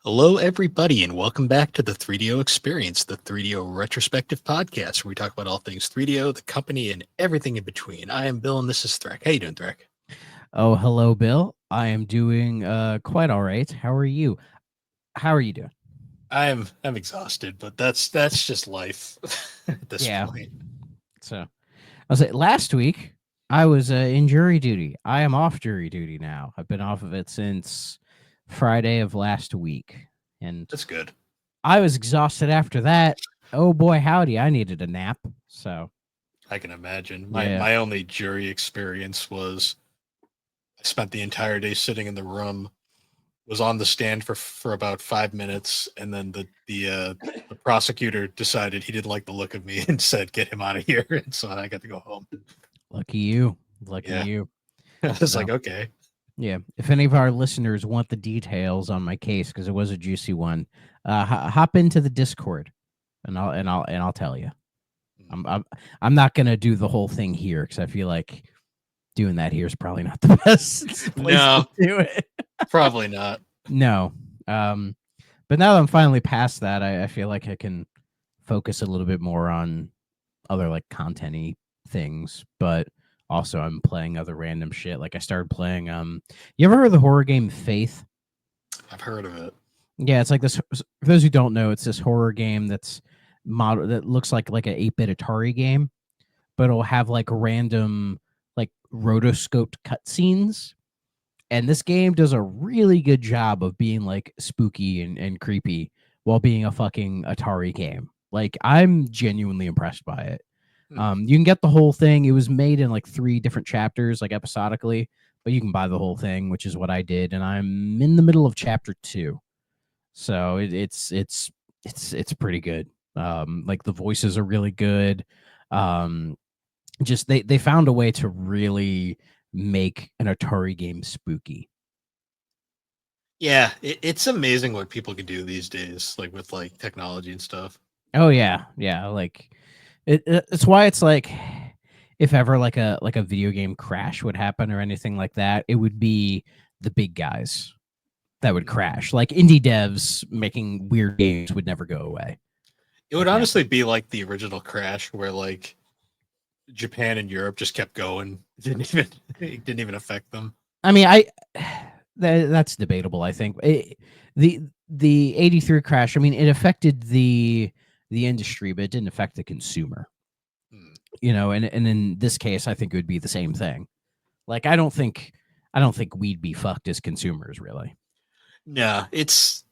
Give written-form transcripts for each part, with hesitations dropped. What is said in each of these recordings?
Hello, everybody, and welcome back to the 3DO Experience, the 3DO retrospective podcast, where we talk about all things 3DO, the company, and everything in between. I am Bill, and this is Threk. How you doing, Threk? Oh, hello, Bill. I am doing quite all right. How are you? How are you doing? I'm exhausted, but that's just life at this Yeah. point. So I'll say last week I was in jury duty. I am off jury duty now. I've been off of it since Friday of last week, and That's good. I was exhausted after that. Oh boy, howdy! I needed a nap. So I can imagine. My yeah. my only jury experience was I spent the entire day sitting in the room, was on the stand for about 5 minutes, and then the prosecutor decided he didn't like the look of me and said, "Get him out of here." And so I got to go home. Lucky you. Lucky Yeah, you. I was like, So okay. yeah, if any of our listeners want the details on my case because it was a juicy one, hop into the Discord and I'll tell you. I'm not gonna do the whole thing here because I feel like doing that here is probably not the best place to No, do it. probably not. No, um, but now that I'm finally past that, I feel like I can focus a little bit more on other like content-y things. But also, I'm playing other random shit. Like I started playing. You ever heard of the horror game Faith? I've heard of it. Yeah, it's like this. For those who don't know, it's this horror game that's model that looks like an 8-bit Atari game, but it'll have like random like rotoscoped cutscenes. And this game does a really good job of being like spooky and creepy while being a fucking Atari game. Like I'm genuinely impressed by it. Hmm. You can get the whole thing. It was made in like 3 different chapters, like episodically, but you can buy the whole thing, which is what I did. And I'm in the middle of chapter 2, so it's pretty good. Like the voices are really good. Um, just they found a way to really make an Atari game spooky. Yeah, it's amazing what people can do these days, like with like technology and stuff. Oh yeah, yeah. Like it's why it's like if ever like a video game crash would happen or anything like that, it would be the big guys that would Mhm. crash. Like indie devs making weird games would never go away. It would Like never. honestly be like the original Crash, where like Japan and Europe just kept going. It didn't even affect them. I mean, that's debatable. I think the '83 crash. I mean, it affected the industry, but it didn't affect the consumer. Hmm. And in this case, I think it would be the same thing. Like, I don't think we'd be fucked as consumers, really. No, it's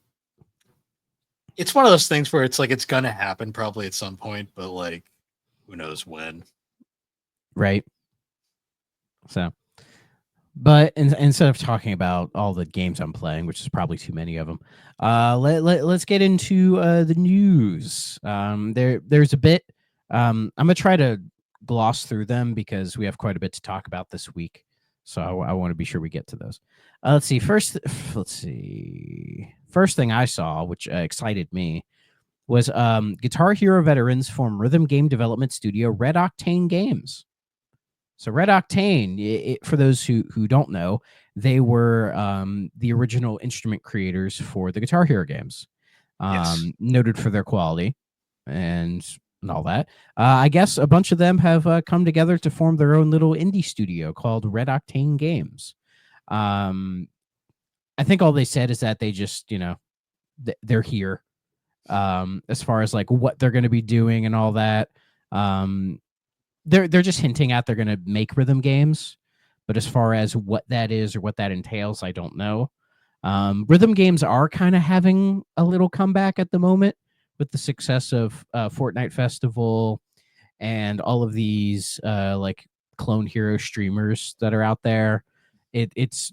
one of those things where it's like it's gonna happen probably at some point, but like who knows when. Right. So, but instead of talking about all the games I'm playing, which is probably too many of them, let's get into the news. There's a bit. I'm gonna try to gloss through them because we have quite a bit to talk about this week. So I want to be sure we get to those. Let's see. Let's see. First thing I saw, which excited me, was Guitar Hero veterans form rhythm game development studio Red Octane Games. So Red Octane, for those who don't know, they were the original instrument creators for the Guitar Hero games, Yes. noted for their quality and all that. I guess a bunch of them have come together to form their own little indie studio called Red Octane Games. Um, I think all they said is that they just, they're here. As far as like what they're going to be doing and all that. Um, they're just hinting at they're going to make rhythm games, but as far as what that is or what that entails, I don't know. Rhythm games are kind of having a little comeback at the moment with the success of Fortnite Festival and all of these like clone hero streamers that are out there. It's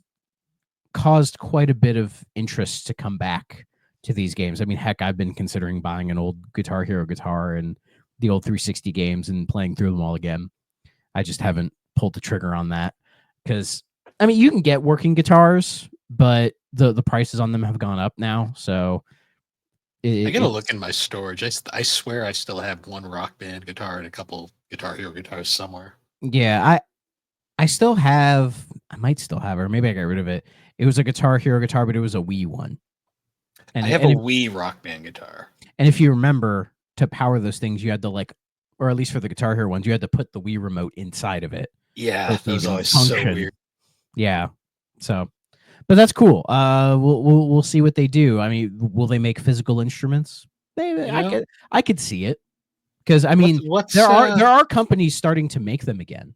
caused quite a bit of interest to come back to these games. I mean, heck, I've been considering buying an old Guitar Hero guitar and the old 360 games and playing through them all again. I just haven't pulled the trigger on that because I mean, you can get working guitars, but the prices on them have gone up now. So I it, gotta look it's in my storage. I swear I still have one Rock Band guitar and a couple Guitar Hero guitars somewhere. yeah, I still have, I might still have, or maybe I got rid of it. It was a Guitar Hero guitar, but it was a Wii one. And I have a Wii Rock Band guitar. and if you remember, to power those things, you had to like, or at least for the Guitar Hero ones, you had to put the Wii remote inside of it for Yeah, it to that was even always so function. weird. Yeah. So, but that's cool. We'll see what they do. I mean, will they make physical instruments? Maybe You know, I could see it because I what's mean what's there are companies starting to make them again.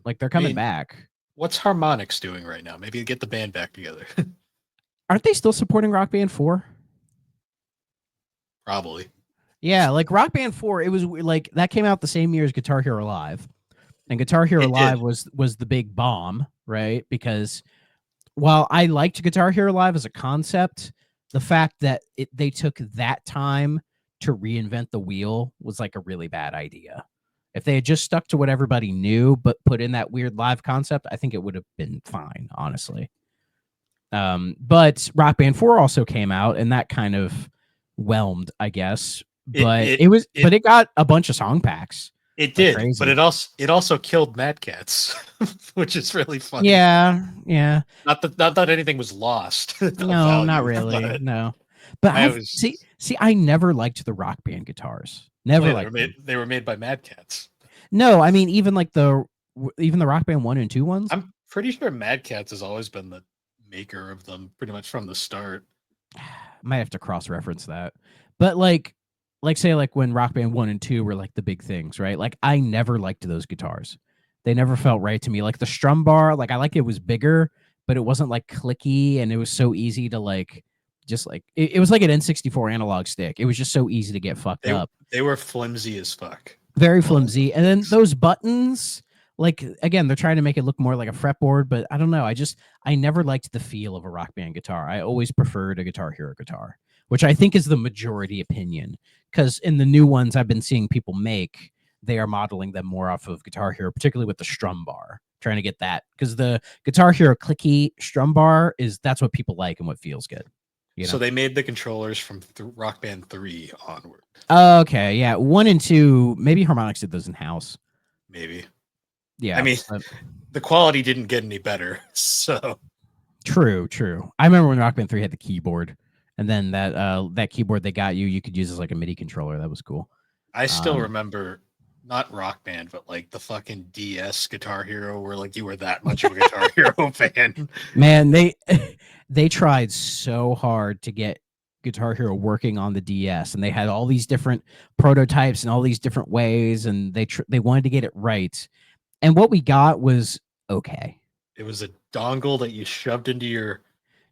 Like they're I coming mean, back. what's Harmonix doing right now? Maybe get the band back together. Aren't they still supporting Rock Band 4? Probably. Yeah, like Rock Band 4, it was like that came out the same year as Guitar Hero Live. And Guitar Hero It Live did. was the big bomb, right? Because while I liked Guitar Hero Live as a concept, the fact that they took that time to reinvent the wheel was like a really bad idea. If they had just stuck to what everybody knew, but put in that weird live concept, I think it would have been fine, honestly. But Rock Band 4 also came out, and that kind of whelmed, I guess. It But it but it it got a bunch of song packs it like did, but crazy. it also killed Mad Cats, which is really funny. Yeah, yeah. Not that anything was lost of No, not value, really. but No. But I I've was see I never liked the Rock Band guitars. oh Never yeah, they were liked made them. they were made by Mad Cats. No, I mean even the Rock Band 1 and 2 ones. I'm pretty sure Mad Cats has always been the maker of them, pretty much from the start. Might have to cross reference that. But like say like when Rock Band 1 and 2 were like the big things, right? Like I never liked those guitars. They never felt right to me. Like the strum bar, like I liked it was bigger, but it wasn't like clicky and it was so easy to like just like it was like an N64 analog stick. It was just so easy to get fucked They up. they were flimsy as fuck. Very All of those flimsy. And then things. those buttons, like again, they're trying to make it look more like a fretboard, but I don't know. I never liked the feel of a Rock Band guitar. I always preferred a Guitar Hero guitar, which I think is the majority opinion. Because in the new ones I've been seeing people make, they are modeling them more off of Guitar Hero, particularly with the strum bar, trying to get that. Because the Guitar Hero clicky strum bar that's what people like and what feels good. You So know. they made the controllers from Rock Band 3 onward, Okay, yeah, 1 and 2. Maybe Harmonix did those in house. maybe. I Yeah, mean, the quality didn't get any better. So true. I remember when Rock Band 3 had the keyboard, and then that keyboard they got you could use as like a MIDI controller. That was cool. I still Um, remember not Rock Band, but like the fucking DS Guitar Hero, where like you were that much of a Guitar Hero fan. man, they they tried so hard to get Guitar Hero working on the DS, and they had all these different prototypes and all these different ways, and they wanted to get it right. And what we got was okay. It was a dongle that you shoved into your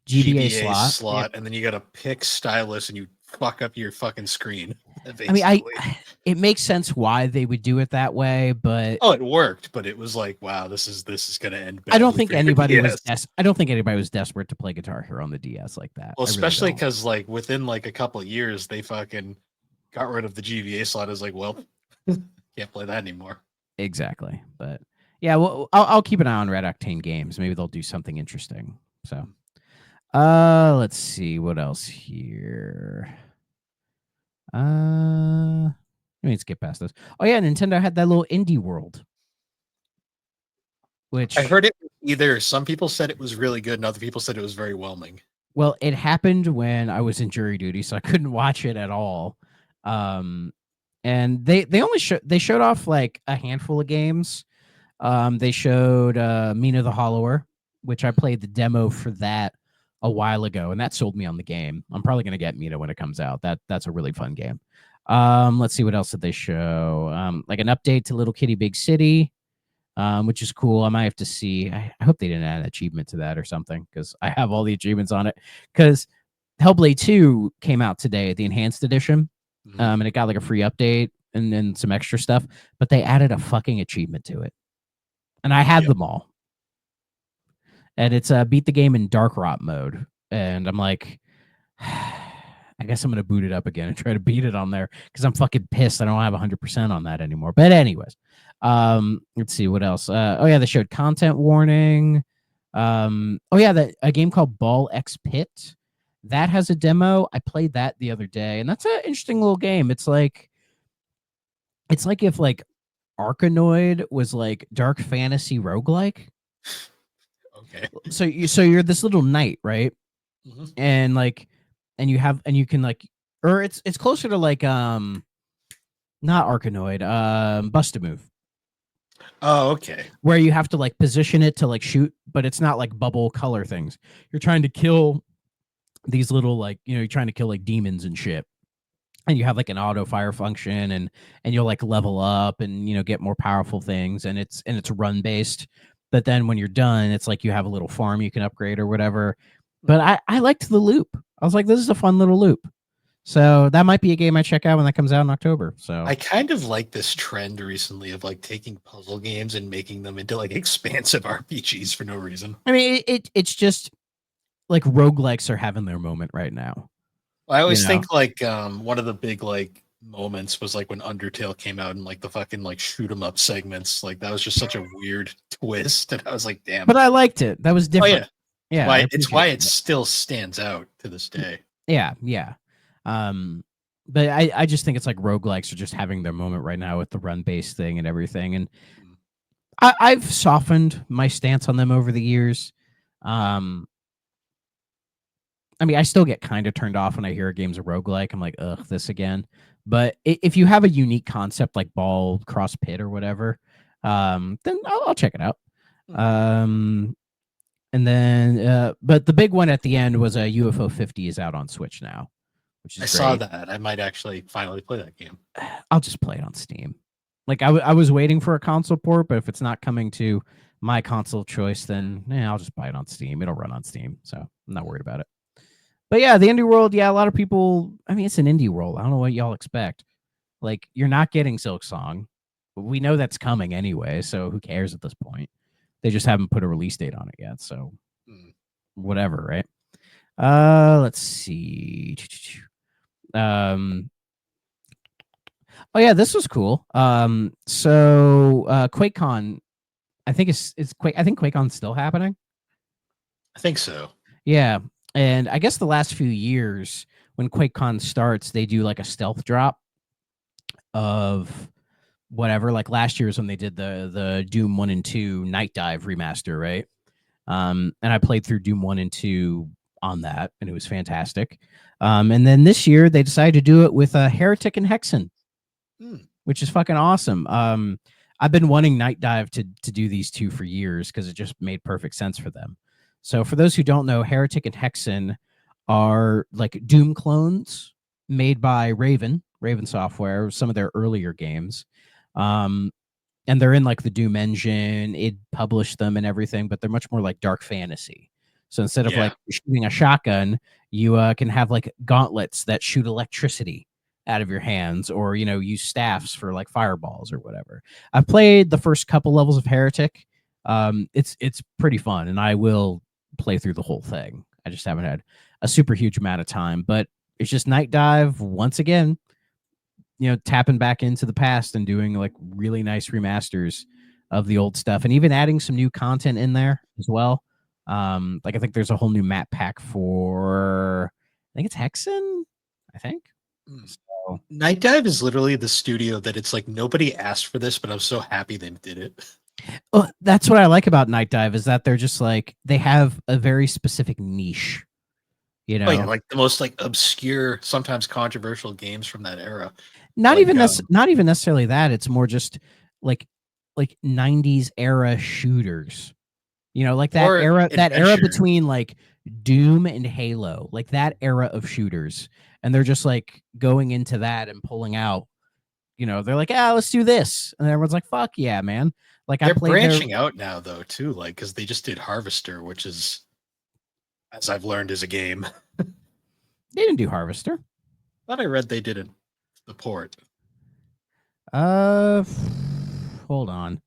GBA GBA slot. Yep. slot, and then you got a pick stylus, and you fuck up your fucking screen, I mean, basically. it makes sense why they would do it that way, but Oh, it worked, but it was like, wow, this is gonna end I don't badly think for your anybody was DS. I don't think anybody was desperate to play Guitar Hero on the DS like that. Well, I really especially don't. because like within like a couple of years, they fucking got rid of the GBA slot. Is like, well, can't play that anymore. Exactly. But yeah, well, I'll keep an eye on Red Octane Games. Maybe they'll do something interesting. So, let's see what else here. Let me skip past this. Oh yeah, Nintendo had that little indie world, I which heard it either some people said it was really good, and other people said it was very whelming. well, it happened when I was in jury duty, so I couldn't watch it at all. Um, and they showed off like a handful of games. They showed Mina the Hollower, which I played the demo for that a while ago, and that sold me on the game. I'm probably gonna get Mina when it comes out. That's a really fun game. Let's see what else did they show. Like an update to Little Kitty Big City, which is cool. I might have to see. I hope they didn't add an achievement to that or something because I have all the achievements on it. Because Hellblade 2 came out today, the enhanced edition, Mhm. and it got like a free update and then some extra stuff, but they added a fucking achievement to it. And I had Yep. them all. And it's beat the game in dark rot mode. And I'm like, I guess I'm gonna boot it up again and try to beat it on there because I'm fucking pissed. I don't have 100% on that anymore. But anyways, let's see what else. Oh yeah, they showed content warning. Oh yeah, that a game called Ball X Pit that has a demo. I played that the other day, and that's an interesting little game. It's like if like Arkanoid was like dark fantasy roguelike. Okay. So you're this little knight, right? Mhm. And like and you can like, or it's closer to like not Arkanoid, Bust a Move, Oh, okay. where you have to like position it to like shoot, but it's not like bubble color things. You're trying to kill these little like, you're trying to kill like demons and shit. And you have like an auto fire function, and you'll like level up and get more powerful things, and it's run based. But then when you're done, it's like you have a little farm you can upgrade or whatever. But I liked the loop. I was like, this is a fun little loop. So that might be a game I check out when that comes out in October. So I kind of like this trend recently of like taking puzzle games and making them into like expansive RPGs for no reason. I mean, it's just like roguelikes are having their moment right now. I You always know, think like one of the big like moments was like when Undertale came out and like the fucking like shoot 'em up segments. Like that was just such a weird twist, and I was like, damn. but I liked it. That was Oh different. yeah, Yeah, I it's why appreciated it it. still stands out to this day. Yeah, yeah. Um, but I just think it's like roguelikes are just having their moment right now with the run based thing and everything. And Mm. I've softened my stance on them over the years. Um, I mean, I still get kind of turned off when I hear a game's a roguelike. I'm like, ugh, this again. But if you have a unique concept like ball, cross pit, or whatever, then I'll check it out. Mm. Um, and then, but the big one at the end was a UFO 50 is out on Switch now, which I is saw great. that. I might actually finally play that game. I'll just play it on Steam. Like I was waiting for a console port, but if it's not coming to my console choice, then I'll just buy it on Steam. It'll run on Steam, so I'm not worried about it. But yeah, the indie world, yeah, a lot of people. I mean, it's an indie world. I don't know what y'all expect. Like, you're not getting Silk Song. We know that's coming anyway, so who cares at this point? They just haven't put a release date on it yet, so Mm. whatever, right? Let's see. Um, oh yeah, this was cool. So QuakeCon, I think it's Quake. I think QuakeCon's still happening. I think so. Yeah, and I guess the last few years when QuakeCon starts, they do like a stealth drop of whatever. Like last year's when they did the Doom 1 and 2 Night Dive remaster, right? And I played through Doom 1 and 2 on that, and it was fantastic. And then this year they decided to do it with a Heretic and Hexen, Mm. which is fucking awesome. I've been wanting Night Dive to do these two for years because it just made perfect sense for them. So for those who don't know, Heretic and Hexen are like Doom clones made by Raven Software, some of their earlier games. Um, and they're in like the Doom engine. It published them and everything, but they're much more like dark fantasy. So instead of Yeah. like shooting a shotgun, you can have like gauntlets that shoot electricity out of your hands, or use staffs for like fireballs or whatever. I've played the first couple levels of Heretic. It's pretty fun, and I will play through the whole thing. I just haven't had a super huge amount of time, but it's just Night Dive once again, tapping back into the past and doing like really nice remasters of the old stuff, and even adding some new content in there as well. Like I think there's a whole new map pack for, I think it's Hexen, I think. Mm. So Night Dive is literally the studio that it's like nobody asked for this, but I'm so happy they did it. oh, that's what I like about Night Dive, is that they're just like, they have a very specific niche, Oh yeah, like the most like obscure, sometimes controversial games from that era. not Like even not even necessarily that. It's more just like 90s era shooters. Like that or era, adventure. between like Doom and Halo, like that era of shooters. And they're just like going into that and pulling out, they're like, let's do this. And everyone's like, fuck yeah, man. Like I They're played their, branching out now though too, like because they just did Harvester, which is, as I've learned, is a game. they didn't do Harvester. Thought I read they did it, the port. Uh, hold on.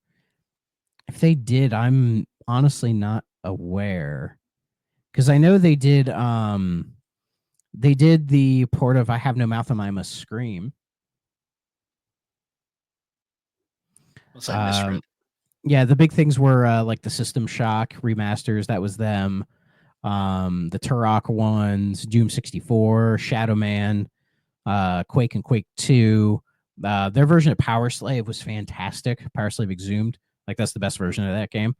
If they did, I'm honestly not aware. Because I know they did the port of I Have No Mouth and I Must Scream. Unless I Um, misread. yeah, the big things were like the System Shock remasters. That was them. The Turok ones, Doom 64, Shadow Man, Quake and Quake 2. Their version of Power Slave was fantastic. Power Slave Exhumed. Like that's the best version of that game.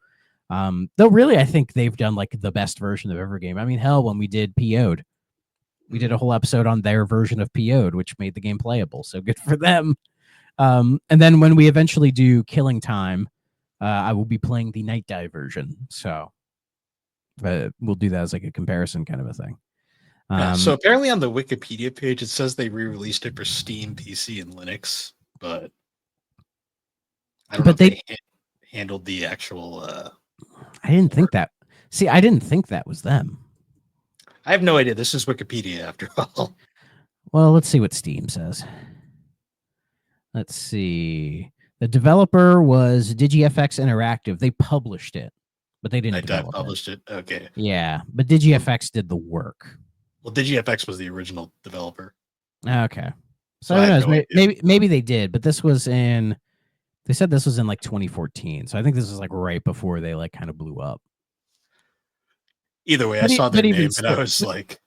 Though really, I think they've done like the best version of every game. I mean, hell, when we did PO'd, We did a whole episode on their version of PO'd, which made the game playable. So good for them. And then when we eventually do Killing Time, I will be playing the Night Dive version. So we'll do that as like a comparison kind of a thing. So apparently on the Wikipedia page, it says they re-released it for Steam, PC, and Linux, but I don't know if they handled the actual. I didn't think that. See, I didn't think that was them. I have no idea. This is Wikipedia after all. Well, let's see what Steam says. Let's see. The developer was DigiFX Interactive. They published it, but they didn't develop published it. Okay. Yeah, but DigiFX did the work. Well, DigiFX was the original developer. Okay. So who knows? Maybe they did, but this was in. They said this was in like 2014, so I think this was like right before they like kind of blew up. Either way, I saw their name and I was like.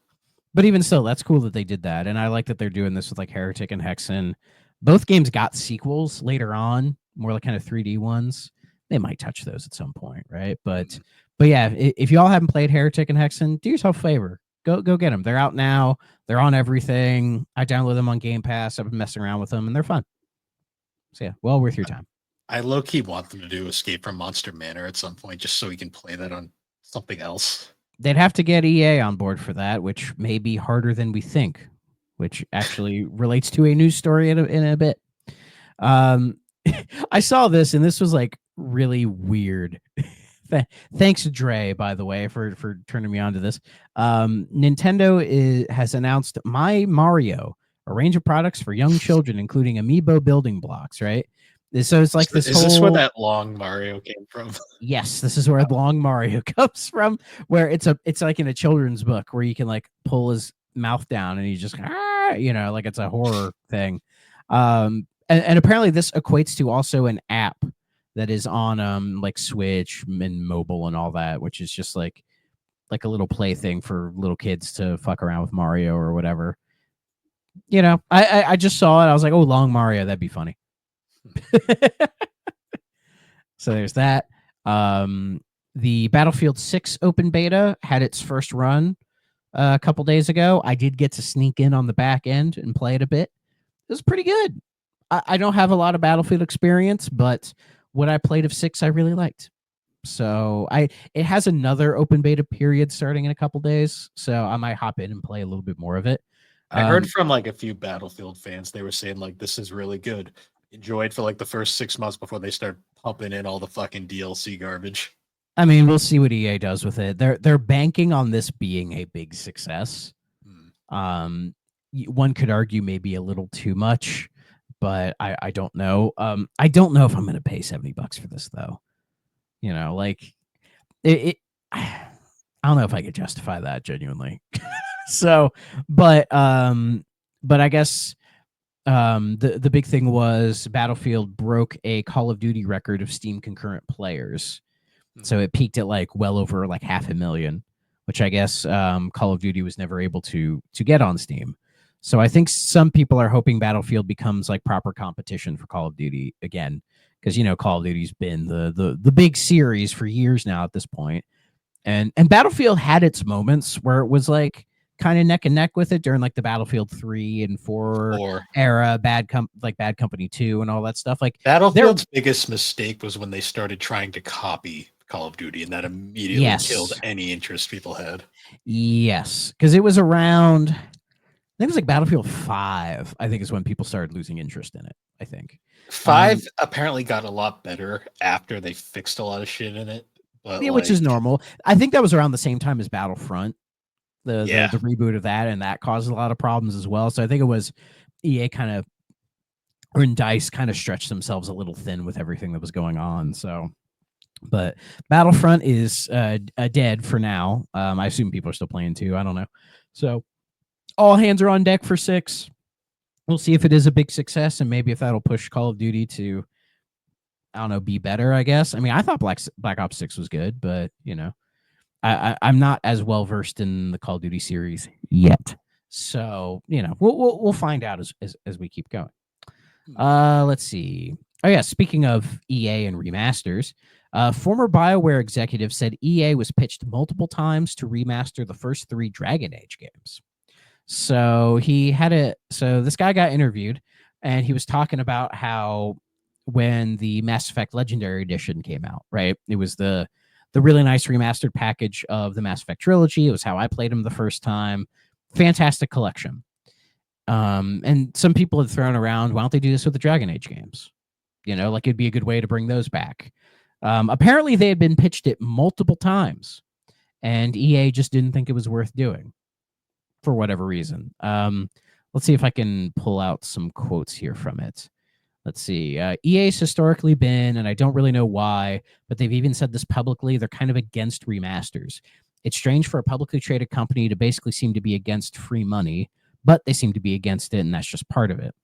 But even still, that's cool that they did that, and I like that they're doing this with like Heretic and Hexen. Both games got sequels later on, more like kind of 3D ones. They might touch those at some point, right? But yeah, if you all haven't played Heretic and Hexen, do yourself a favor. Go get them. They're out now. They're on everything. I download them on Game Pass. I've been messing around with them, and they're fun. So yeah, well worth your time. I low-key want them to do Escape from Monster Manor at some point, just so we can play that on something else. They'd have to get EA on board for that, which may be harder than we think, which actually relates to a news story in a bit. I saw this, and this was like really weird. Thanks, Dre, by the way, for turning me on to this. Nintendo has announced My Mario, a range of products for young children, including amiibo building blocks, right? So it's like this. Is this where that long Mario came from? Yes, this is where long Mario comes from. Where it's like in a children's book where you can like pull his mouth down and he just like it's a horror thing. And apparently this equates to also an app that is on like Switch and mobile and all that, which is just like a little play thing for little kids to fuck around with Mario or whatever. I just saw it. I was like, oh, long Mario, that'd be funny. So there's that. The Battlefield 6 open beta had its first run a couple days ago. I did get to sneak in on the back end and play it a bit. It was pretty good. I don't have a lot of Battlefield experience, but what I played of 6 I really liked. So it has another open beta period starting in a couple days, so I might hop in and play a little bit more of it. I heard from like a few Battlefield fans, they were saying like this is really good. Enjoy it for like the first 6 months before they start pumping in all the fucking DLC garbage. I mean, we'll see what EA does with it. They're banking on this being a big success. One could argue maybe a little too much, but I don't know. I don't know if I'm going to pay $70 for this though. Like it I don't know if I could justify that genuinely. So, but I guess the big thing was Battlefield broke a Call of Duty record of Steam concurrent players. So it peaked at like well over like 500,000, which I guess Call of Duty was never able to get on Steam. So I think some people are hoping Battlefield becomes like proper competition for Call of Duty again, because Call of Duty's been the big series for years now at this point. And Battlefield had its moments where it was like kind of neck and neck with it during like the Battlefield 3 and 4 era, Bad Company 2 and all that stuff. Like Battlefield's biggest mistake was when they started trying to copy Call of Duty, and that immediately killed any interest people had. Yes, because it was around, I think it was like Battlefield 5, I think is when people started losing interest in it, I think. 5 apparently got a lot better after they fixed a lot of shit in it. But which is normal. I think that was around the same time as Battlefront. The reboot of that, and that caused a lot of problems as well. So I think it was EA and DICE kind of stretched themselves a little thin with everything that was going on. So, but Battlefront is dead for now. I assume people are still playing too. I don't know. So all hands are on deck for 6. We'll see if it is a big success, and maybe if that'll push Call of Duty to, I don't know, be better, I guess. I mean, I thought Black Ops 6 was good, but I'm not as well versed in the Call of Duty series yet, so we'll find out as we keep going. Let's see. Oh yeah, speaking of EA and remasters, former BioWare executive said EA was pitched multiple times to remaster the first 3 Dragon Age games. So this guy got interviewed, and he was talking about how when the Mass Effect Legendary Edition came out, right? It was the really nice remastered package of the Mass Effect trilogy. It was how I played them the first time. Fantastic collection. And some people had thrown around, why don't they do this with the Dragon Age games? Like it'd be a good way to bring those back. Apparently, they had been pitched it multiple times, and EA just didn't think it was worth doing for whatever reason. Let's see if I can pull out some quotes here from it. Let's see. EA's historically been, and I don't really know why, but they've even said this publicly, they're kind of against remasters. It's strange for a publicly traded company to basically seem to be against free money, but they seem to be against it, and that's just part of it.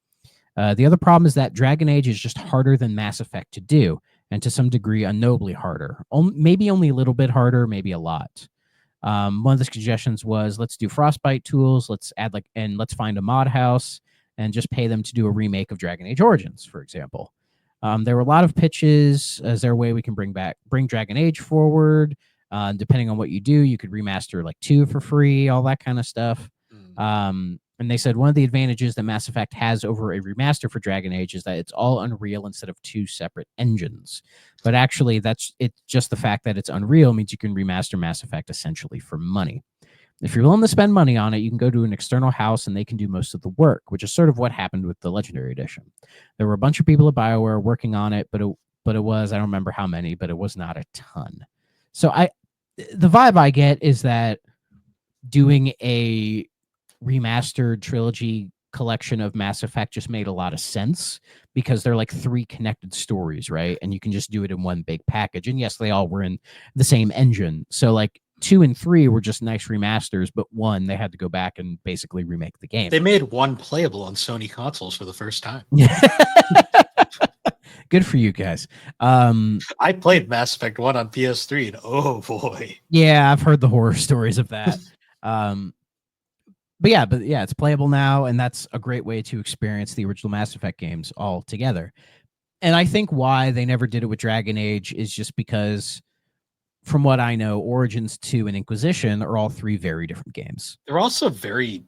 The other problem is that Dragon Age is just harder than Mass Effect to do, and to some degree, unknowably harder. Maybe only a little bit harder, maybe a lot. One of the suggestions was let's do Frostbite tools, let's find a mod house and just pay them to do a remake of Dragon Age Origins, for example. There were a lot of pitches. Is there a way we can bring Dragon Age forward? Depending on what you do, you could remaster like 2 for free, all that kind of stuff. And they said one of the advantages that Mass Effect has over a remaster for Dragon Age is that it's all Unreal instead of 2 separate engines. But actually, it's just the fact that it's Unreal means you can remaster Mass Effect essentially for money. If you're willing to spend money on it, you can go to an external house and they can do most of the work, which is sort of what happened with the Legendary Edition. There were a bunch of people at BioWare working on it, but it was, I don't remember how many, but it was not a ton. So the vibe I get is that doing a remastered trilogy collection of Mass Effect just made a lot of sense because they're like 3 connected stories, right? And you can just do it in one big package. And yes, they all were in the same engine. So like 2 and 3 were just nice remasters, but 1 they had to go back and basically remake the game. They made 1 playable on Sony consoles for the first time. Good for you guys. I played Mass Effect 1 on PS3 and oh boy. Yeah, I've heard the horror stories of that. But yeah, it's playable now, and that's a great way to experience the original Mass Effect games all together. And I think why they never did it with Dragon Age is just because, from what I know, Origins 2 and Inquisition are all 3 very different games. They're also very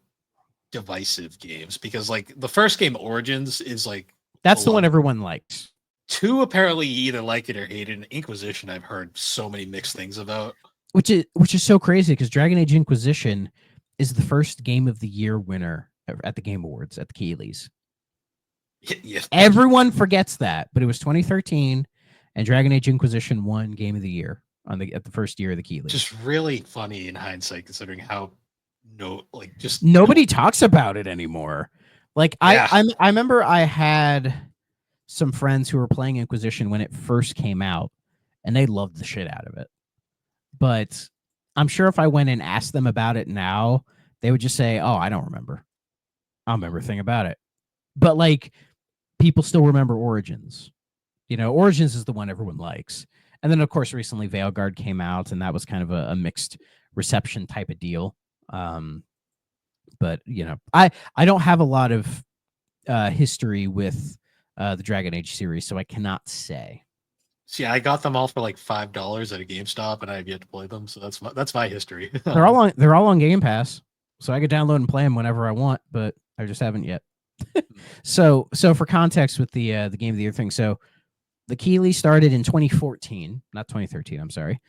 divisive games because, like, the first game, Origins, is like that's the one everyone liked. 2 apparently you either like it or hate it. And Inquisition, I've heard so many mixed things about. Which is so crazy because Dragon Age Inquisition is the first Game of the Year winner at the Game Awards at the Keighleys. Yeah. Everyone forgets that, but it was 2013, and Dragon Age Inquisition won Game of the Year at the first year of the Keighleys. Just really funny in hindsight, considering how nobody talks about it anymore. Like yeah. I remember I had some friends who were playing Inquisition when it first came out, and they loved the shit out of it. But I'm sure if I went and asked them about it now, they would just say, "Oh, I don't remember. I don't remember a thing about it." But like, people still remember Origins. Origins is the one everyone likes. And then, of course, recently Veilguard came out, and that was kind of a mixed reception type of deal. But I don't have a lot of history with the Dragon Age series, so I cannot say. See, I got them all for like $5 at a GameStop, and I have yet to play them. So that's my history. They're all on Game Pass, so I could download and play them whenever I want, but I just haven't yet. So for context with the Game of the Year thing, so the Keighley started in 2014, not 2013. I'm sorry.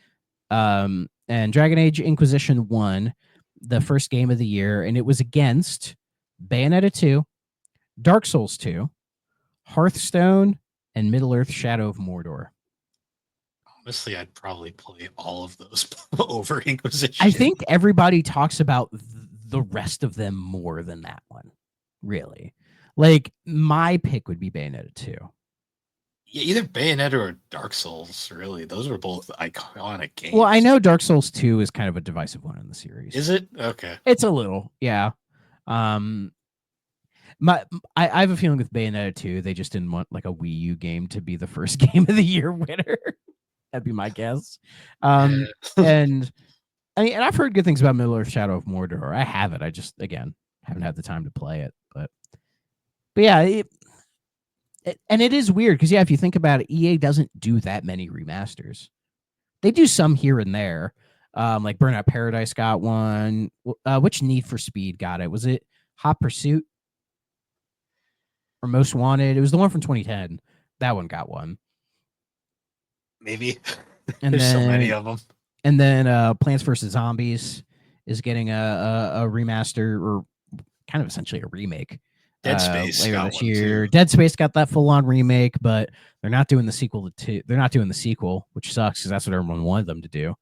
And Dragon Age Inquisition won the first Game of the Year, and it was against Bayonetta 2, Dark Souls 2, Hearthstone, and Middle-earth: Shadow of Mordor. Honestly, I'd probably play all of those over Inquisition. I think everybody talks about the rest of them more than that one, really. Like, my pick would be Bayonetta 2. Yeah, either Bayonetta or Dark Souls, really. Those were both iconic games. Well, I know Dark Souls 2 is kind of a divisive one in the series. Is it? Okay. It's a little, yeah. I have a feeling with Bayonetta 2, they just didn't want like a Wii U game to be the first Game of the Year winner. That'd be my guess. And I've heard good things about Middle-earth: Shadow of Mordor. I have it. I just, again, haven't had the time to play it. But yeah, and it is weird because, yeah, if you think about it, EA doesn't do that many remasters. They do some here and there. Like Burnout Paradise got one. Which Need for Speed got it? Was it Hot Pursuit or Most Wanted? It was the one from 2010. That one got one. Maybe. And There's so many then of them. Plants vs Zombies is getting a remaster or kind of essentially a remake. Dead Space Later got this one year. too. Dead Space got that full on remake, but they're not doing the sequel they're not doing the sequel, which sucks because that's what everyone wanted them to do.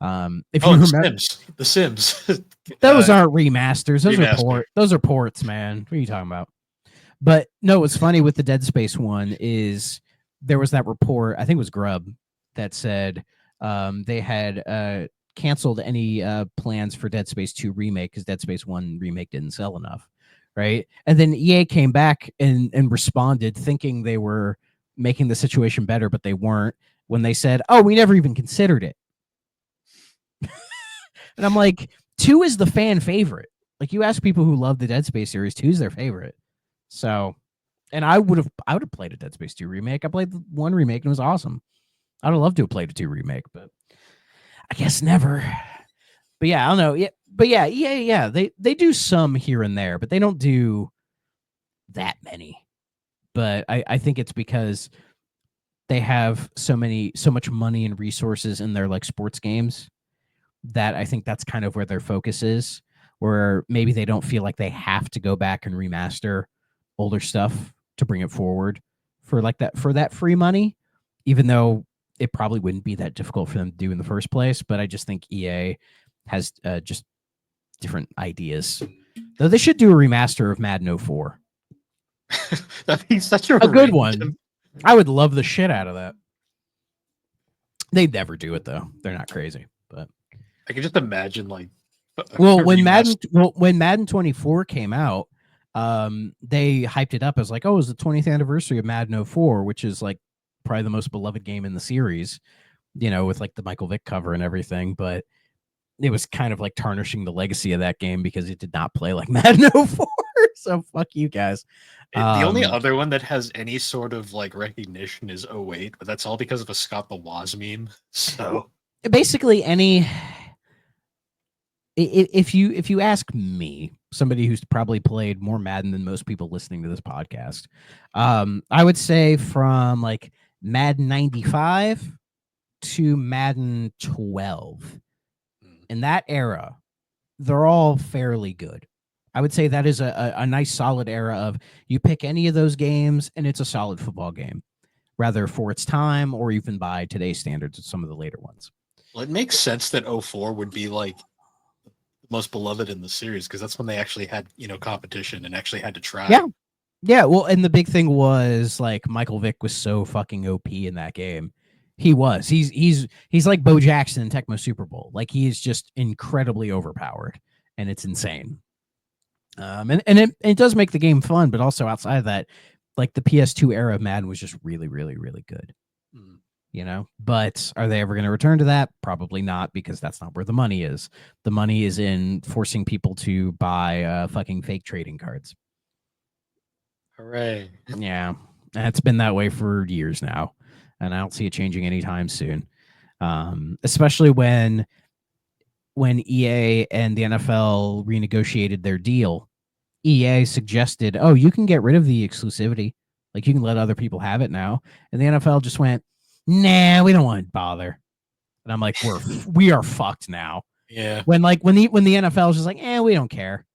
If you Oh, remember, The Sims. those aren't remasters. Remaster. Those are ports, man. What are you talking about? But no, what's funny with the Dead Space one is there was that report, I think it was Grub, that said they had canceled any plans for Dead Space 2 remake because Dead Space 1 remake didn't sell enough. Right. And then EA came back and responded thinking they were making the situation better, but they weren't, when they said, oh, we never even considered it. And I'm like, 2 is the fan favorite. Like, you ask people who love the Dead Space series, 2 is their favorite. So, and I would have played a Dead Space 2 remake. I played the 1 remake and it was awesome. I'd have loved to have played a 2 remake, but I guess never. But yeah, I don't know. Yeah, but yeah, they do some here and there, but they don't do that many. But I think it's because they have so much money and resources in their like sports games that I think that's kind of where their focus is, where maybe they don't feel like they have to go back and remaster older stuff to bring it forward for that free money, even though it probably wouldn't be that difficult for them to do in the first place. But I just think EA has just different ideas. Though they should do a remaster of Madden 04. That'd be such a good one. I would love the shit out of that. They'd never do it though. They're not crazy, but I can just imagine like. When Madden 24 came out, they hyped it up as like, oh, it was the 20th anniversary of Madden 04, which is like probably the most beloved game in the series, with like the Michael Vick cover and everything. But it was kind of like tarnishing the legacy of that game because it did not play like Madden 04. So fuck you guys. The only other one that has any sort of like recognition is 08, but that's all because of a Scott the Woz meme. So basically if you ask me, somebody who's probably played more Madden than most people listening to this podcast, I would say from like Madden 95 to Madden 12, in that era, they're all fairly good. I would say that is a nice solid era of you pick any of those games and it's a solid football game, rather for its time or even by today's standards of some of the later ones. Well, it makes sense that 04 would be like most beloved in the series because that's when they actually had competition and actually had to try. Yeah. Well, and the big thing was like Michael Vick was so fucking OP in that game. He was. He's like Bo Jackson in Tecmo Super Bowl. Like, he is just incredibly overpowered, and it's insane. And it does make the game fun, but also outside of that, like the PS2 era of Madden was just really, really, really good. But are they ever going to return to that? Probably not, because that's not where the money is. The money is in forcing people to buy fucking fake trading cards. Hooray. Yeah. And it's been that way for years now, and I don't see it changing anytime soon. Especially when EA and the NFL renegotiated their deal, EA suggested, oh, you can get rid of the exclusivity. Like, you can let other people have it now. And the NFL just went, nah, we don't want to bother. And I'm like, we are fucked now. Yeah. When the NFL is just like, we don't care.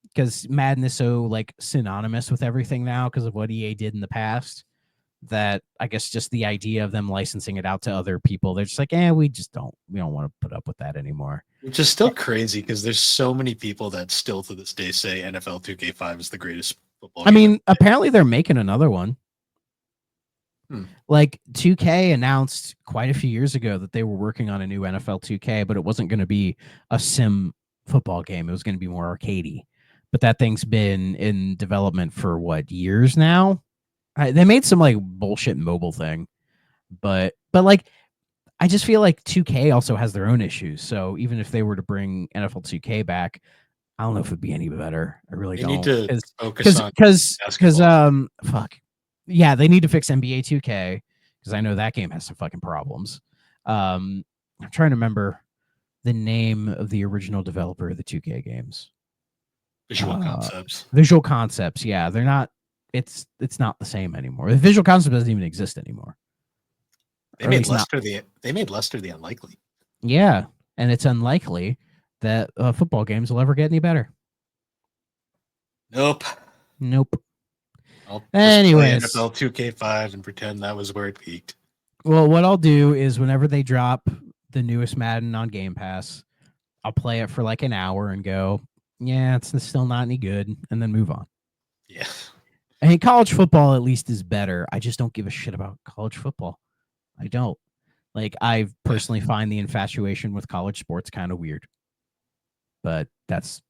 Because Madden is so like synonymous with everything now because of what EA did in the past, that I guess just the idea of them licensing it out to other people, they're just like, we don't want to put up with that anymore. Which is still crazy because there's so many people that still to this day say NFL 2K5 is the greatest football game. I mean, apparently they're making another one. Like 2K announced quite a few years ago that they were working on a new NFL 2K, but it wasn't going to be a sim football game. It was going to be more arcadey. But that thing's been in development for years now. They made some like bullshit mobile thing, but like I just feel like 2K also has their own issues. So even if they were to bring NFL 2K back, I don't know if it'd be any better. I really don't. Need to focus on because fuck. Yeah, they need to fix NBA 2K because I know that game has some fucking problems. I'm trying to remember the name of the original developer of the 2K games. Visual Concepts. Visual Concepts. Yeah, they're not. It's not the same anymore. The Visual Concept doesn't even exist anymore. They made Lester the Unlikely. Yeah, and it's unlikely that football games will ever get any better. Nope. I'll just Anyways, play NFL 2K5 and pretend that was where it peaked. Well, what I'll do is whenever they drop the newest Madden on Game Pass, I'll play it for like an hour and go, yeah, it's still not any good, and then move on. Yeah. I mean, college football at least is better. I just don't give a shit about college football. I don't. Like, I personally find the infatuation with college sports kind of weird. But that's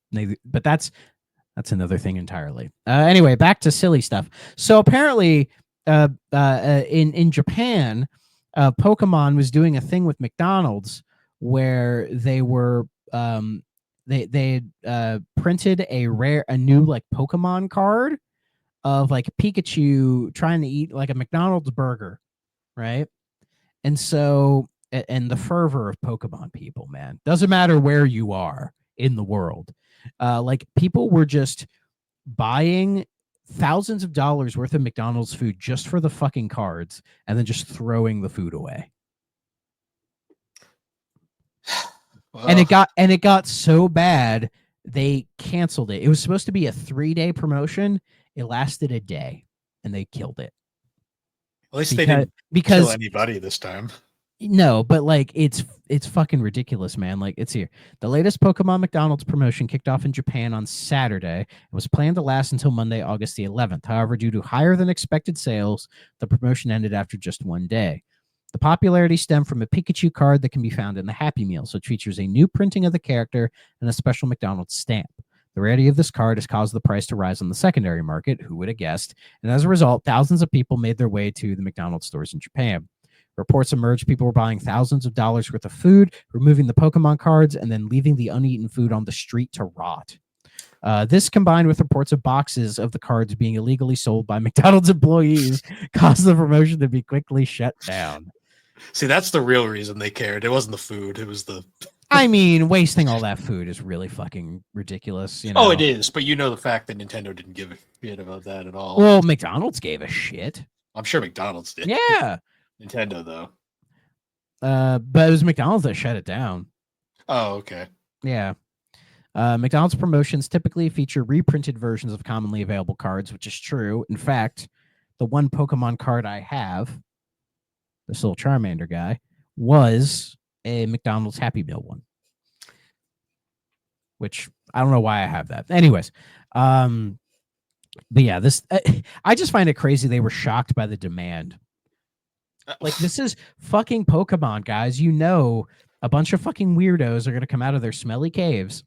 another thing entirely. Anyway, back to silly stuff. So apparently, in Japan, Pokemon was doing a thing with McDonald's where they were they printed a new like Pokemon card of like Pikachu trying to eat like a McDonald's burger, right? And so and the fervor of Pokemon people, man, doesn't matter where you are in the world. Like people were just buying thousands of dollars worth of McDonald's food just for the fucking cards and then just throwing the food away. Well, And it got so bad they canceled it. It was supposed to be a 3-day promotion. It lasted a day and they killed it. At least they didn't kill anybody this time. No, but like it's fucking ridiculous, man. Like it's here. The latest Pokemon McDonald's promotion kicked off in Japan on Saturday and was planned to last until Monday, August the 11th. However, due to higher than expected sales, the promotion ended after just one day. The popularity stemmed from a Pikachu card that can be found in the Happy Meal, so it features a new printing of the character and a special McDonald's stamp. The rarity of this card has caused the price to rise on the secondary market, who would have guessed, and as a result, thousands of people made their way to the McDonald's stores in Japan. Reports emerged people were buying thousands of dollars worth of food, removing the Pokemon cards, and then leaving the uneaten food on the street to rot. This, combined with reports of boxes of the cards being illegally sold by McDonald's employees, caused the promotion to be quickly shut down. See, that's the real reason they cared. It wasn't the food. It was the... I mean, wasting all that food is really fucking ridiculous. You know? Oh, it is. But you know the fact that Nintendo didn't give a shit about that at all. Well, McDonald's gave a shit. I'm sure McDonald's did. Yeah. Nintendo, though. But it was McDonald's that shut it down. Oh, okay. Yeah. McDonald's promotions typically feature reprinted versions of commonly available cards, which is true. In fact, the one Pokemon card I have, this little Charmander guy, was a McDonald's Happy Meal one. Which I don't know why I have that. Anyways, but yeah, this I just find it crazy they were shocked by the demand. Like, this is fucking Pokemon, guys. You know, a bunch of fucking weirdos are going to come out of their smelly caves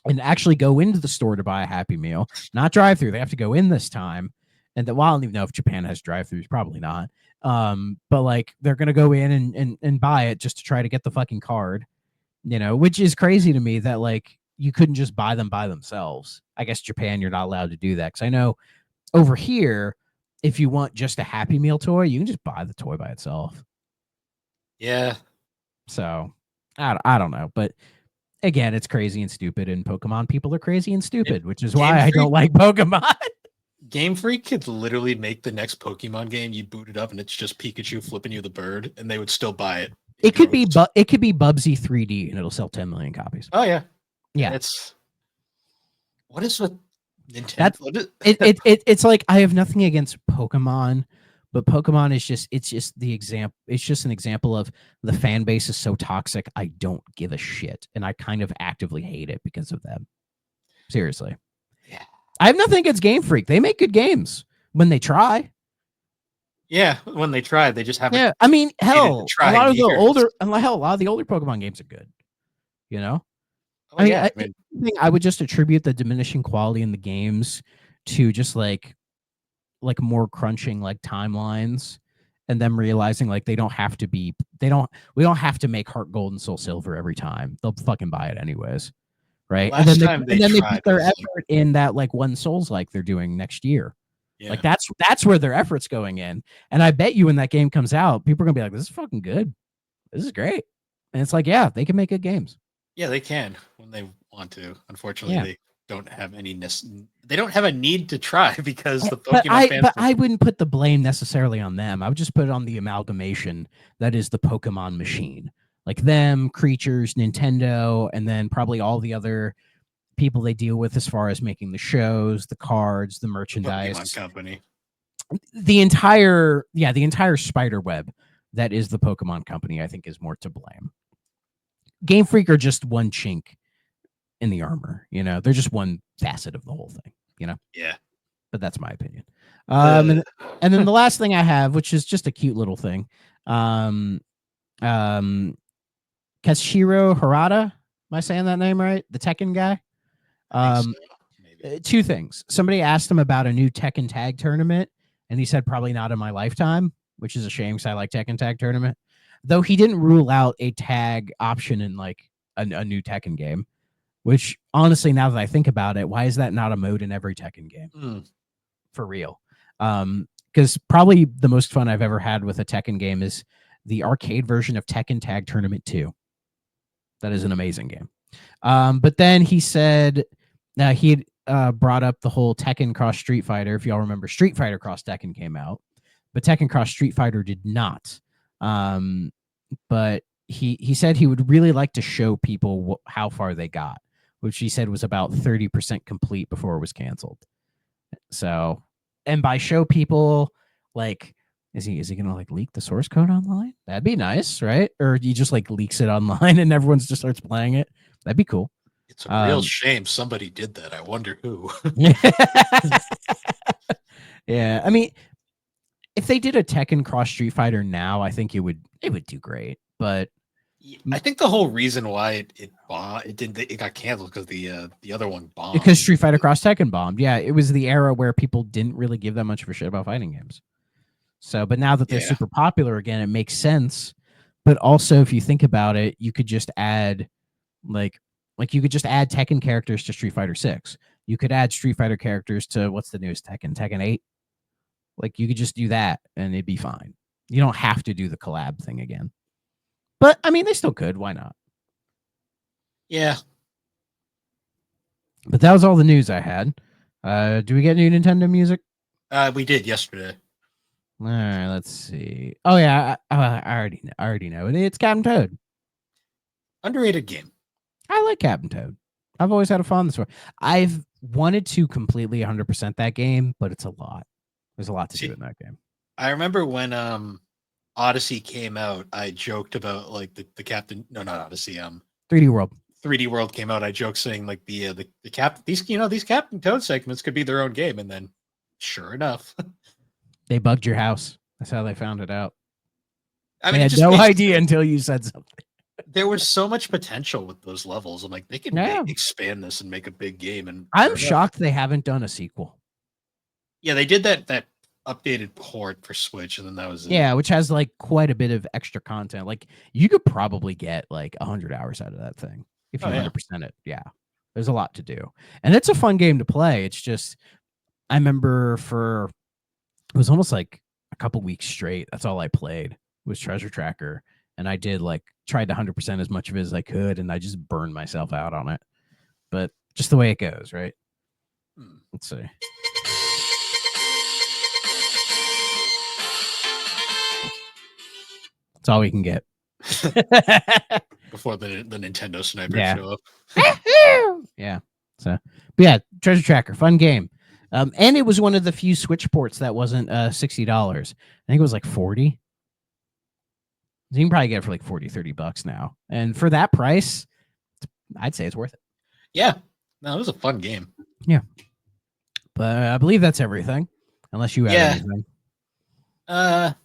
and actually go into the store to buy a Happy Meal, not drive through. They have to go in this time. And well, I don't even know if Japan has drive throughs, probably not. But like, they're going to go in and buy it just to try to get the fucking card, you know, which is crazy to me that like you couldn't just buy them by themselves. I guess Japan, you're not allowed to do that. Cause I know over here, if you want just a Happy Meal toy, you can just buy the toy by itself. Yeah. So I don't know, but again, it's crazy and stupid, and Pokemon people are crazy and stupid, which is why I don't like Pokemon. Game Freak could literally make the next Pokemon game. You boot it up, and it's just Pikachu flipping you the bird, and they would still buy it. It could be Bubsy 3D, and it'll sell 10 million copies. Oh yeah, yeah. What is with Nintendo? It's like, I have nothing against Pokemon, but Pokemon is just the example. It's just an example of the fan base is so toxic. I don't give a shit, and I kind of actively hate it because of them. Seriously. Yeah. I have nothing against Game Freak. They make good games when they try. Yeah, when they try, they just haven't. Yeah, I mean, hell, a lot of the older Pokemon games are good. You know, I would just attribute the diminishing quality in the games to just like more crunching like timelines, and them realizing like we don't have to make Heart Gold and Soul Silver every time. They'll fucking buy it anyways, right? And then they put their effort in that like one Souls like they're doing next year. Yeah. Like that's where their effort's going in. And I bet you when that game comes out, people are gonna be like, this is fucking good. This is great. And it's like, yeah, they can make good games. Yeah, they can when they want to. Unfortunately, Yeah. they don't have any. They don't have a need to try because the But Pokemon fans. I wouldn't put the blame necessarily on them. I would just put it on the amalgamation that is the Pokemon machine. Like them, creatures, Nintendo, and then probably all the other people they deal with as far as making the shows, the cards, the The Pokemon merchandise, Company. the entire spider web that is the Pokemon Company, I think, is more to blame. Game Freak are just one chink in the armor. They're just one facet of the whole thing. Yeah. But that's my opinion. Uh, And then the last thing I have, which is just a cute little thing, um, um, Katsuhiro Harada. Am I saying that name right? The Tekken guy. I think so. Maybe. Two things. Somebody asked him about a new Tekken Tag tournament, and he said probably not in my lifetime, which is a shame because I like Tekken Tag tournament. Though he didn't rule out a tag option in like a new Tekken game, which honestly, now that I think about it, why is that not a mode in every Tekken game? For real? Because probably the most fun I've ever had with a Tekken game is the arcade version of Tekken Tag Tournament 2. That is an amazing game. But then he said he had brought up the whole Tekken Cross Street Fighter. If y'all remember, Street Fighter Cross Tekken came out, but Tekken Cross Street Fighter did not. But he said he would really like to show people how far they got, which he said was about 30% complete before it was canceled. So, and by show people, like, is he gonna like leak the source code online? That'd be nice, right? Or he just like leaks it online and everyone just starts playing it. That'd be cool. It's a real shame somebody did that. I wonder who. Yeah, I mean, if they did a Tekken Cross Street Fighter now, I think it would do great. But I think the whole reason why it got canceled because the other one bombed. Because Street Fighter Cross Tekken bombed. Yeah, it was the era where people didn't really give that much of a shit about fighting games. So, but now that they're super popular again, it makes sense. But also, if you think about it, you could just add like you could just add Tekken characters to Street Fighter 6. You could add Street Fighter characters to what's the newest Tekken 8. Like you could just do that and it'd be fine. You don't have to do the collab thing again. But I mean, they still could. Why not? Yeah. But that was all the news I had. Do we get new Nintendo music? We did yesterday. All right, let's see. Oh yeah, I already know it. It's Captain Toad. Underrated game. I like Captain Toad. I've always had a fondness for it. I've wanted to completely 100% that game, but it's a lot. There's a lot to do in that game. I remember when Odyssey came out, I joked about like the Captain. No, not Odyssey. 3D World. 3D World came out. I joked saying like the these Captain Toad segments could be their own game, and then sure enough, they bugged your house. That's how they found it out. I mean, they had no idea until you said something. There was so much potential with those levels. I'm like, they can expand this and make a big game. And I'm shocked they haven't done a sequel. Yeah, they did that updated port for Switch, and then that was it. Yeah, which has like quite a bit of extra content. Like you could probably get like 100 hours out of that thing if you 100% it. Yeah, there's a lot to do, and it's a fun game to play. It's just I remember it was almost like a couple weeks straight. That's all I played was Treasure Tracker. And I did tried to 100% as much of it as I could. And I just burned myself out on it. But just the way it goes, right? Let's see. That's all we can get. Before the Nintendo snipers show up. Yeah. So, but yeah, Treasure Tracker, fun game. And it was one of the few Switch ports that wasn't $60. I think it was like 40. So you can probably get it for like 40, $30 now. And for that price, I'd say it's worth it. Yeah. No, it was a fun game. Yeah. But I believe that's everything. Unless you have anything. Not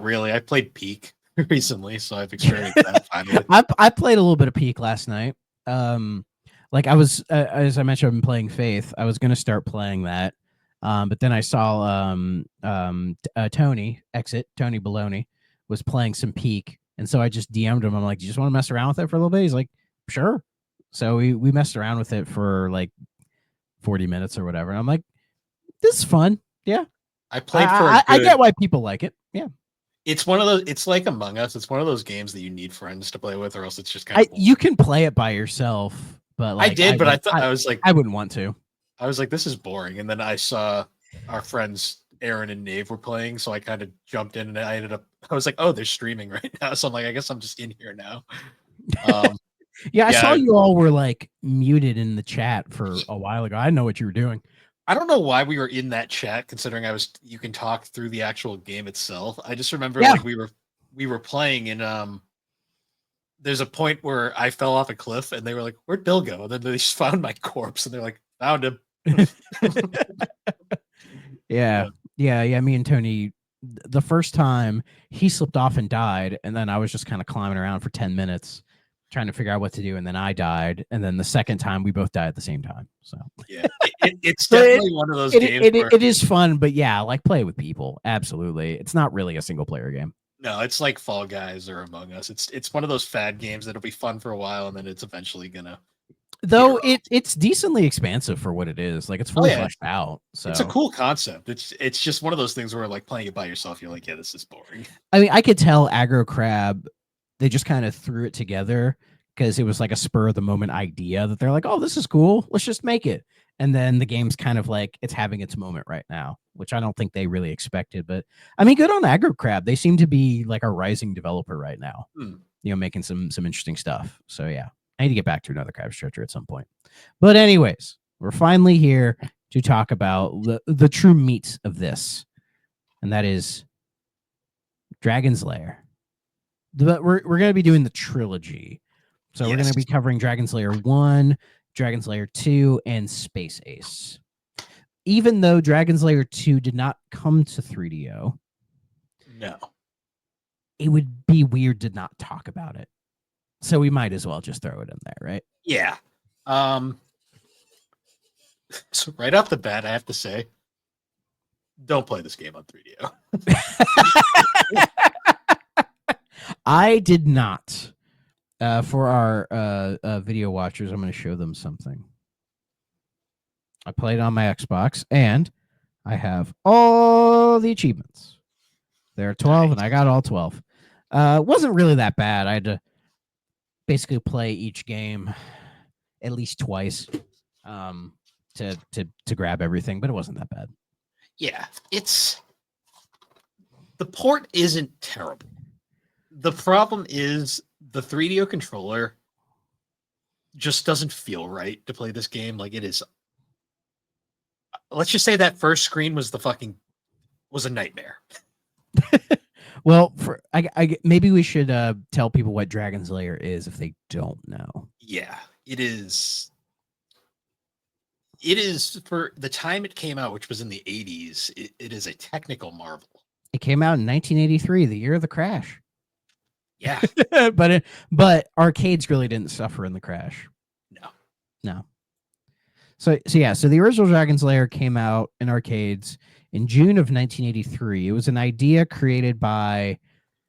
really. I played Peak recently, so I've experienced that finally. I played a little bit of Peak last night. Like I was, as I mentioned, I've been playing Faith. I was going to start playing that. But then I saw Tony Baloney was playing some Peak. And so I just DM'd him. I'm like, do you just want to mess around with it for a little bit? He's like, sure. So we messed around with it for like 40 minutes or whatever. And I'm like, this is fun. Yeah. I played for I get why people like it. Yeah. It's one of those. It's like Among Us. It's one of those games that you need friends to play with, or else it's just kind of boring. You can play it by yourself, but I like did, but I thought I was like, I wouldn't want to. this is boring. And then I saw our friends Aaron and Nave were playing, so I kind of jumped in, and I was like, oh, they're streaming right now, so I'm like, I guess I'm just in here now. Yeah, I saw Yeah, you all were like muted in the chat for a while ago. I know what you were doing. I don't know why we were in that chat, considering you can talk through the actual game itself. I just remember Yeah. like we were playing, and there's a point where I fell off a cliff, and they were like, "Where'd Bill go?" And then they just found my corpse, and they're like, "Found him." Yeah. Me and Tony, the first time he slipped off and died, and then I was just kind of climbing around for 10 minutes trying to figure out what to do, and then I died, and then the second time we both died at the same time. So Yeah, it's definitely one of those games where it is fun, but yeah, like play with people. Absolutely. It's not really a single player game. no, it's like Fall Guys or Among Us. It's one of those fad games that'll be fun for a while, and then it's eventually gonna. Though it's decently expansive for what it is. Like it's fully fleshed out. So it's a cool concept. It's just one of those things where like playing it by yourself, you're like, yeah, this is boring. I mean, I could tell Aggro Crab, they just kind of threw it together because it was like a spur of the moment idea that they're like, oh, this is cool. Let's just make it. And then the game's kind of like it's having its moment right now, which I don't think they really expected. But I mean, good on Aggro Crab. They seem to be like a rising developer right now. You know, making some interesting stuff. So yeah, I need to get back to another Crab Stretcher at some point. But anyways, we're finally here to talk about the true meat of this, and that is Dragon's Lair. We're going to be doing the trilogy. So we're going to be covering Dragon's Lair 1, Dragon's Lair 2, and Space Ace. Even though Dragon's Lair 2 did not come to 3DO, no, it would be weird to not talk about it. So we might as well just throw it in there, right? Yeah. So right off the bat, I have to say, don't play this game on 3DO. I did not. For our video watchers, I'm going to show them something. I played on my Xbox, and I have all the achievements. There are 12, and I got all 12. It wasn't really that bad. I had to basically play each game at least twice to grab everything, but it wasn't that bad. Yeah, the port isn't terrible. The problem is the 3DO controller just doesn't feel right to play this game. Like it is. Let's just say that first screen was a nightmare. Well, maybe we should tell people what Dragon's Lair is if they don't know. Yeah, it is. It is for the time it came out, which was in the 80s. It is a technical marvel. It came out in 1983, the year of the crash. Yeah, but arcades really didn't suffer in the crash. No. So the original Dragon's Lair came out in arcades in June of 1983. It was an idea created by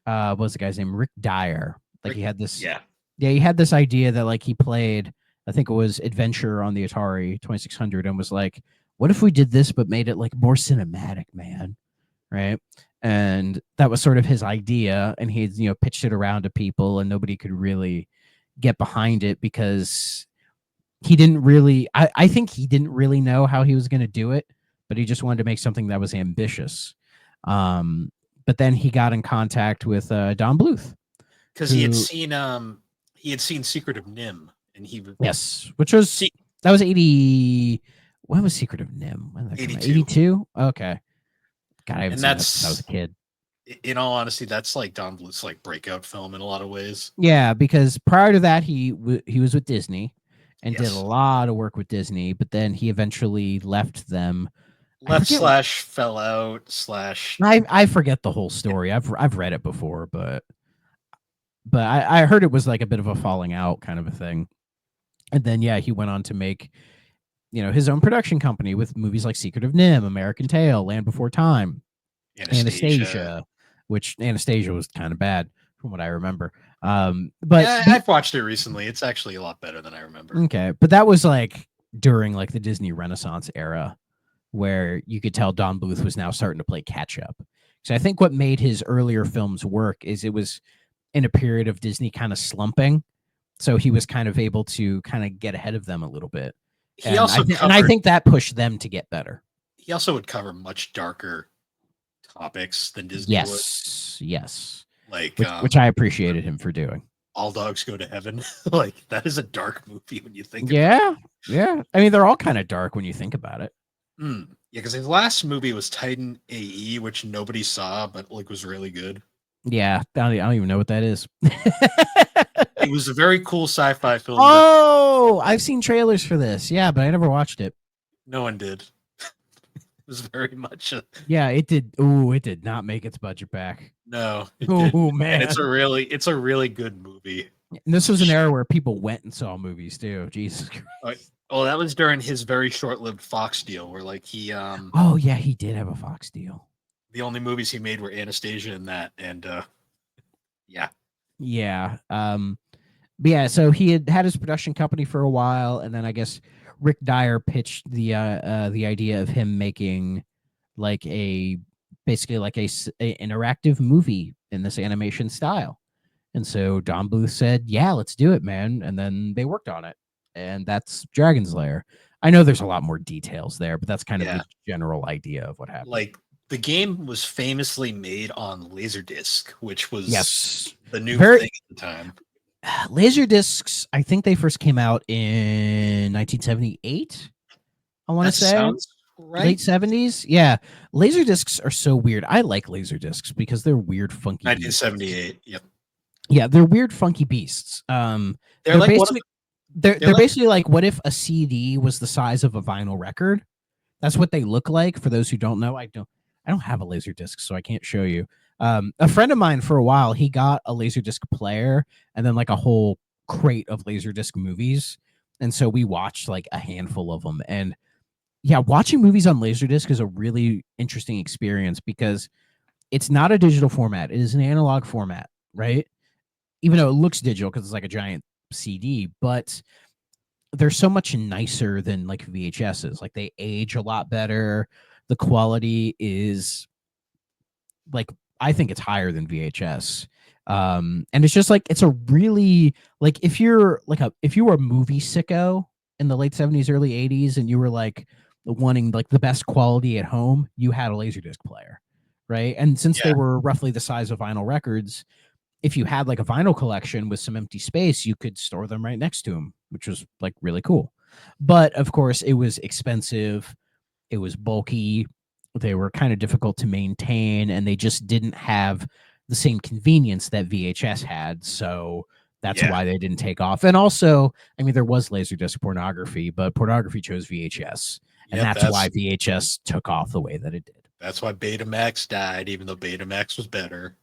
what was the guy's name? Rick Dyer. He had this. Yeah, he had this idea that like he played, I think it was Adventure on the Atari 2600, and was like, what if we did this but made it like more cinematic, man? Right? And that was sort of his idea, and he pitched it around to people, and nobody could really get behind it because he didn't really. I think he didn't really know how he was going to do it, but he just wanted to make something that was ambitious. But then he got in contact with Don Bluth because he had seen Secret of Nim, and which was that was 80. When was Secret of Nim? 82. Okay. God, I haven't seen that since I was a kid. In all honesty, that's like Don Bluth's like breakout film in a lot of ways. Yeah, because prior to that, he was with Disney and did a lot of work with Disney, but then he eventually left them. Fell out I forget the whole story. I've read it before, but I heard it was like a bit of a falling out kind of a thing. And then he went on to make his own production company with movies like Secret of Nim, American Tail, Land Before Time, Anastasia, which Anastasia was kind of bad from what I remember. But I've watched it recently. It's actually a lot better than I remember. Okay, but that was like during like the Disney Renaissance era, where you could tell Don Bluth was now starting to play catch up. So I think what made his earlier films work is it was in a period of Disney kind of slumping, so he was kind of able to kind of get ahead of them a little bit, He and also I covered think that pushed them to get better. he also would cover much darker topics than Disney would. Yes, Like which I appreciated him for doing. All Dogs Go to Heaven. Like that is a dark movie when you think about Yeah, yeah. I mean, they're all kind of dark when you think about it. it. Yeah, because his last movie was Titan AE, which nobody saw, but like was really good. Yeah, I don't even know what that is. It was a very cool sci-fi film that Oh, I've seen trailers for this. Yeah, but I never watched it. no one did. It was very much a Yeah, it did. Ooh, it did not make its budget back. no, it didn't. Oh And man. it's a really good movie. And this was an era where people went and saw movies too. Jesus Christ. Oh, that was during his very short-lived Fox deal, where like he Oh yeah, he did have a Fox deal. the only movies he made were Anastasia and that, and yeah, Yeah. But yeah, so he had his production company for a while, and then I guess Rick Dyer pitched the idea of him making like a basically like a interactive movie in this animation style. And so Don Bluth said, "Yeah, let's do it, man." And then they worked on it, and that's Dragon's Lair. I know there's a lot more details there, but that's kind of yeah. the general idea of what happened. Like the game was famously made on Laserdisc, which was Yes, the new very thing at the time. laser discs. I think they first came out in 1978. I want to That say sounds right. late 70s. Yeah, laser discs are so weird. I like laser discs because they're weird, funky. 1978. Yep. Yeah, they're weird, funky beasts. They're like basically they're like- basically like what if a CD was the size of a vinyl record? That's what they look like. For those who don't know, I don't have a laser disc, so I can't show you. A friend of mine for a while, he got a laser disc player and then like a whole crate of laser disc movies, and so we watched like a handful of them. And yeah, watching movies on laserdisc is a really interesting experience because it's not a digital format; it is an analog format, right? Even though it looks digital because it's like a giant CD, but they're so much nicer than like VHSs. Like they age a lot better. The quality is like I think it's higher than VHS. And it's just like it's a really like if you were a movie sicko in the late 70s, early 80s, and you were like wanting like the best quality at home, you had a laserdisc player, right? And since they were roughly the size of vinyl records, if you had like a vinyl collection with some empty space, you could store them right next to them, which was like really cool. But of course, it was expensive, it was bulky, they were kind of difficult to maintain, and they just didn't have the same convenience that VHS had. So that's why they didn't take off. And also, I mean, there was laserdisc pornography, but pornography chose VHS. And that's why VHS took off the way that it did. That's why Betamax died, even though Betamax was better.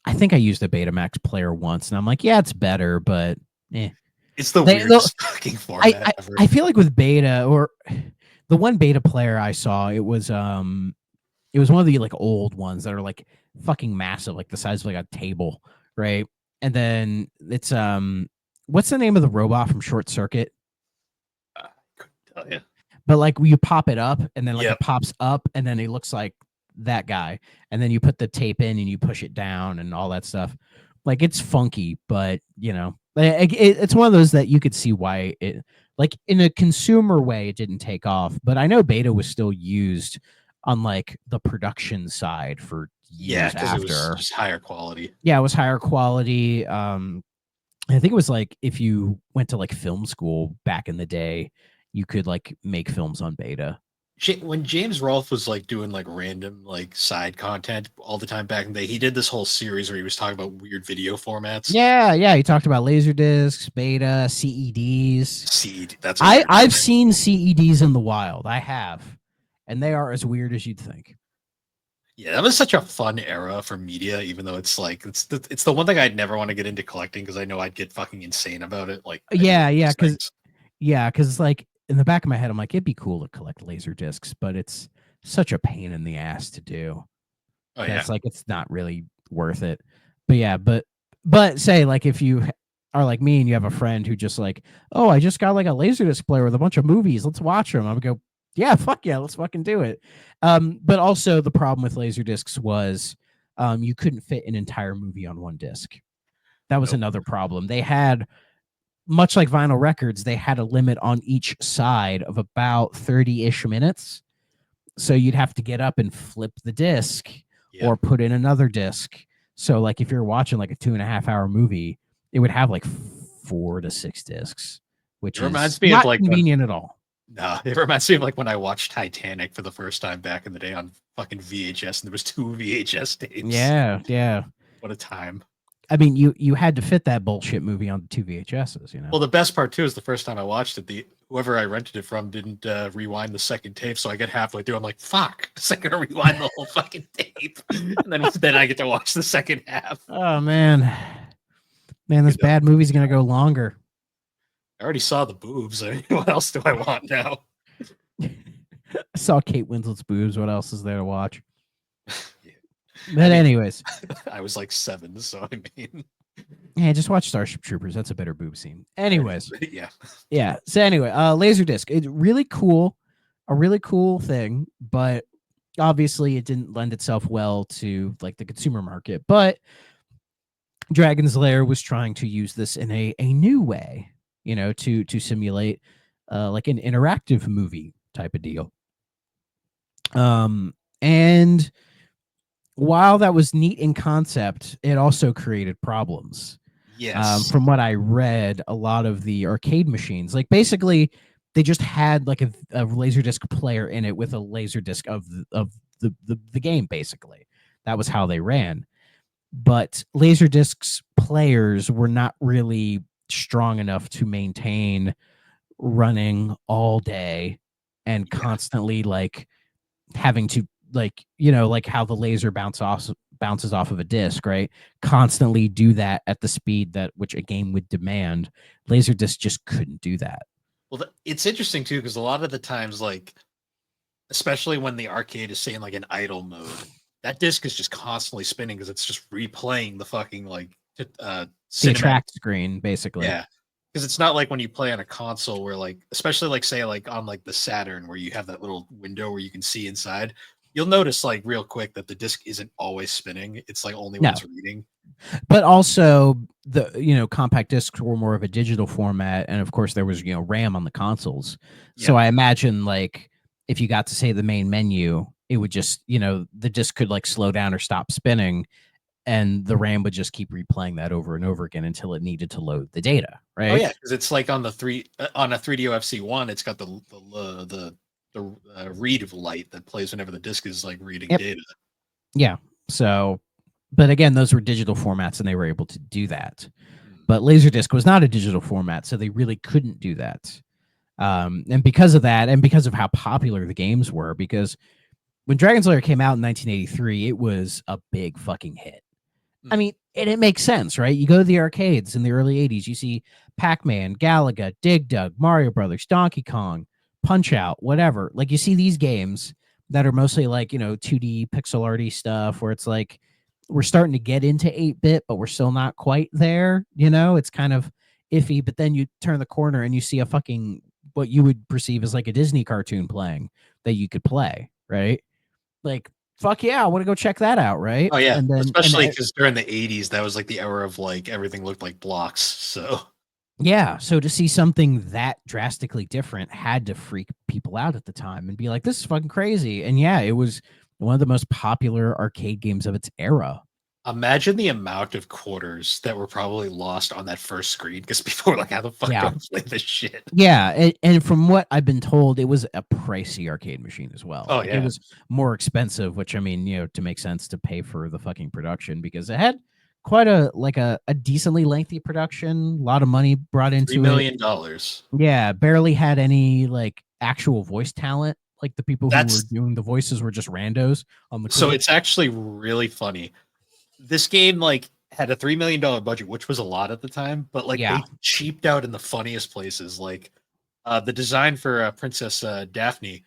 I think I used a Betamax player once, and I'm like, yeah, it's better, but it's the weirdest fucking format ever. I feel like with Beta, or the one Beta player I saw, it was one of the like old ones that are like fucking massive, like the size of like a table, right? And then it's what's the name of the robot from Short Circuit? I couldn't tell you. But like you pop it up, and then like it pops up, and then it looks like that guy, and then you put the tape in and you push it down and all that stuff. Like it's funky, but you know, it's one of those that you could see why it, like in a consumer way, it didn't take off. But I know Beta was still used on like the production side for years after. It was just higher quality. Yeah, it was higher quality. I think it was like if you went to like film school back in the day, you could like make films on Beta. When James Rolfe was like doing like random like side content all the time back in the day, he did this whole series where he was talking about weird video formats. Yeah, he talked about laser discs, Beta, CEDs. CED, that's I've seen CEDs in the wild. I have, and they are as weird as you'd think. Yeah, that was such a fun era for media, even though it's like it's the one thing I'd never want to get into collecting because I know I'd get fucking insane about it. Like because like in the back of my head, I'm like, it'd be cool to collect laser discs, but it's such a pain in the ass to do. It's like it's not really worth it. But yeah, but say like if you are like me and you have a friend who just like, oh, I just got like a laser disc player with a bunch of movies, let's watch them. I would go, Yeah, fuck yeah, let's fucking do it. But also the problem with laser discs was you couldn't fit an entire movie on one disc. That was Nope. another problem. They had, much like vinyl records, they had a limit on each side of about 30-ish minutes. So you'd have to get up and flip the disc Yeah. or put in another disc. So like if you're watching like a 2.5 hour movie, it would have like 4 to 6 discs, which It is reminds me of not like convenient at all. nah, it reminds me of like when I watched Titanic for the first time back in the day on fucking VHS, and there was 2 VHS tapes. Yeah, yeah. What a time. I mean, you had to fit that bullshit movie on the 2 VHSs, you know. Well, the best part too is the first time I watched it, the whoever I rented it from didn't rewind the second tape, so I get halfway through, I'm like, "Fuck!" I gotta rewind the whole fucking tape, and then I get to watch the second half. Oh man, this bad movie's gonna go longer. I already saw the boobs. I mean, what else do I want now? I saw Kate Winslet's boobs. What else is there to watch? Yeah. But anyways, I was like 7, so I mean, yeah, just watch Starship Troopers. That's a better boob scene. Anyways, yeah. yeah. So anyway, Laserdisc. It's really cool, a really cool thing, but obviously it didn't lend itself well to like the consumer market. But Dragon's Lair was trying to use this in a new way, to simulate like an interactive movie type of deal. And while that was neat in concept, it also created problems. Yes. From what I read, a lot of the arcade machines, like basically, they just had like a laserdisc player in it with a laserdisc of the game. Basically, that was how they ran. But laserdiscs players were not really strong enough to maintain running all day and Yeah. constantly like having to like how the laser bounces off of a disc, right? Constantly do that at the speed that which a game would demand. Laserdisc just couldn't do that. Well, it's interesting too because a lot of the times, like, especially when the arcade is saying like an idle mode, that disc is just constantly spinning because it's just replaying the fucking like The cinematic. track screen, basically. Yeah, because it's not like when you play on a console where like, especially like say like on like the Saturn where you have that little window where you can see inside. You'll notice like real quick that the disc isn't always spinning. It's like only when No. it's reading. But also the compact discs were more of a digital format, and of course there was RAM on the consoles. So Yeah. I imagine like if you got to say the main menu, it would just the disc could like slow down or stop spinning, and the RAM would just keep replaying that over and over again until it needed to load the data, right? Oh yeah, because it's like on the on a 3D OFC 1, it's got the read light that plays whenever the disc is like reading data. Yeah. So, but again, those were digital formats, and they were able to do that. But Laserdisc was not a digital format, so they really couldn't do that. And because of that, and because of how popular the games were, because when Dragon's Lair came out in 1983, it was a big fucking hit. I mean, and it makes sense, right? You go to the arcades in the early 80s, you see Pac-Man, Galaga, Dig Dug, Mario Brothers, Donkey Kong, Punch Out, whatever. Like you see these games that are mostly like, 2D pixel arty stuff where it's like we're starting to get into 8-bit, but we're still not quite there, It's kind of iffy, but then you turn the corner and you see a fucking what you would perceive as like a Disney cartoon playing that you could play, right? Like fuck yeah, I want to go check that out, right? Oh yeah, And then especially because during the 80s, that was like the era of like everything looked like blocks. So yeah, so to see something that drastically different had to freak people out at the time and be like, this is fucking crazy. And yeah, it was one of the most popular arcade games of its era. imagine the amount of quarters that were probably lost on that first screen because people were like, "How the fuck do I play this shit?" Yeah, and from what I've been told, it was a pricey arcade machine as well. Oh Like, yeah, it was more expensive, which I mean, to make sense to pay for the fucking production because it had quite a decently lengthy production, a lot of money brought into $3 million. Yeah, barely had any like actual voice talent. Like the people who were doing the voices were just randos on the So crew. it's actually really funny. This game like had a $3 million budget, which was a lot at the time, but like they cheaped out in the funniest places. Like the design for Princess Daphne,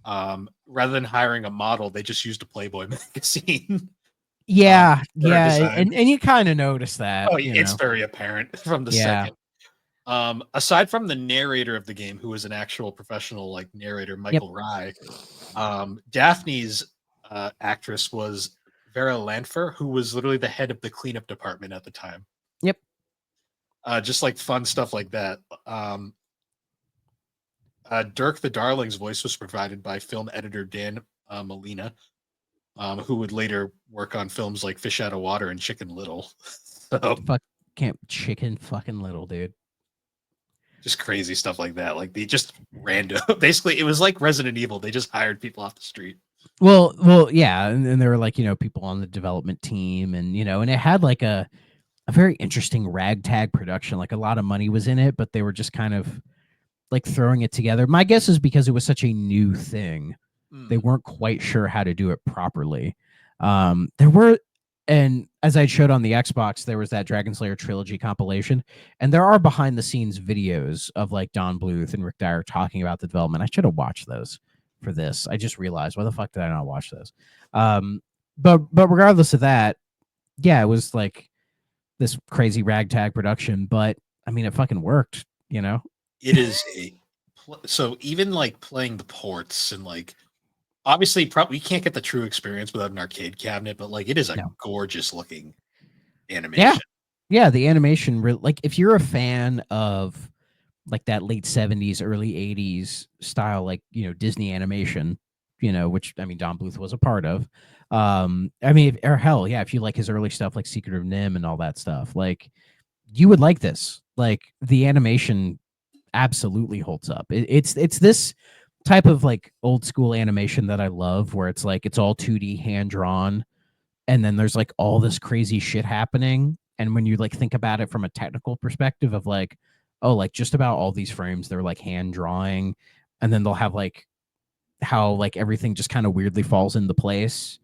rather than hiring a model, they just used a Playboy magazine. Yeah, and you kind of notice that. Oh, it's very apparent from the second. Aside from the narrator of the game, who was an actual professional like narrator, Yep. Michael Rye, Daphne's actress was Vera Lanfer, who was literally the head of the cleanup department at the time. Yep. Just like fun stuff like that. Dirk the Darling's voice was provided by film editor Dan Molina, who would later work on films like Fish Out of Water and Chicken Little. So Fuck Camp Chicken fucking Little, dude. just crazy stuff like that. Like they just random. Basically, it was like Resident Evil. They just hired people off the street. Well, yeah, and there were like people on the development team, and and it had like a very interesting ragtag production. Like a lot of money was in it, but they were just kind of like throwing it together. My guess is because it was such a new thing, they weren't quite sure how to do it properly. There were, and as I showed on the Xbox, there was that Dragon Slayer trilogy compilation, and there are behind the scenes videos of like Don Bluth and Rick Dyer talking about the development. I should have watched those for this. I just realized, why the fuck did I not watch those? But regardless of that, yeah, it was like this crazy ragtag production, but I mean, it fucking worked, It is so even like playing the ports and like obviously probably you can't get the true experience without an arcade cabinet, but like it is a No. gorgeous looking animation. Yeah, the animation like if you're a fan of like that late 70s, early 80s style, like Disney animation, which I mean Don Bluth was a part of. I mean, or hell, yeah, if you like his early stuff like Secret of Nim and all that stuff, like you would like this. Like the animation absolutely holds up. It's this type of like old school animation that I love, where it's like it's all 2D hand drawn, and then there's like all this crazy shit happening. And when you like think about it from a technical perspective of like, oh, like just about all these frames they're like hand drawing, and then they'll have like how like everything just kind of weirdly falls into place,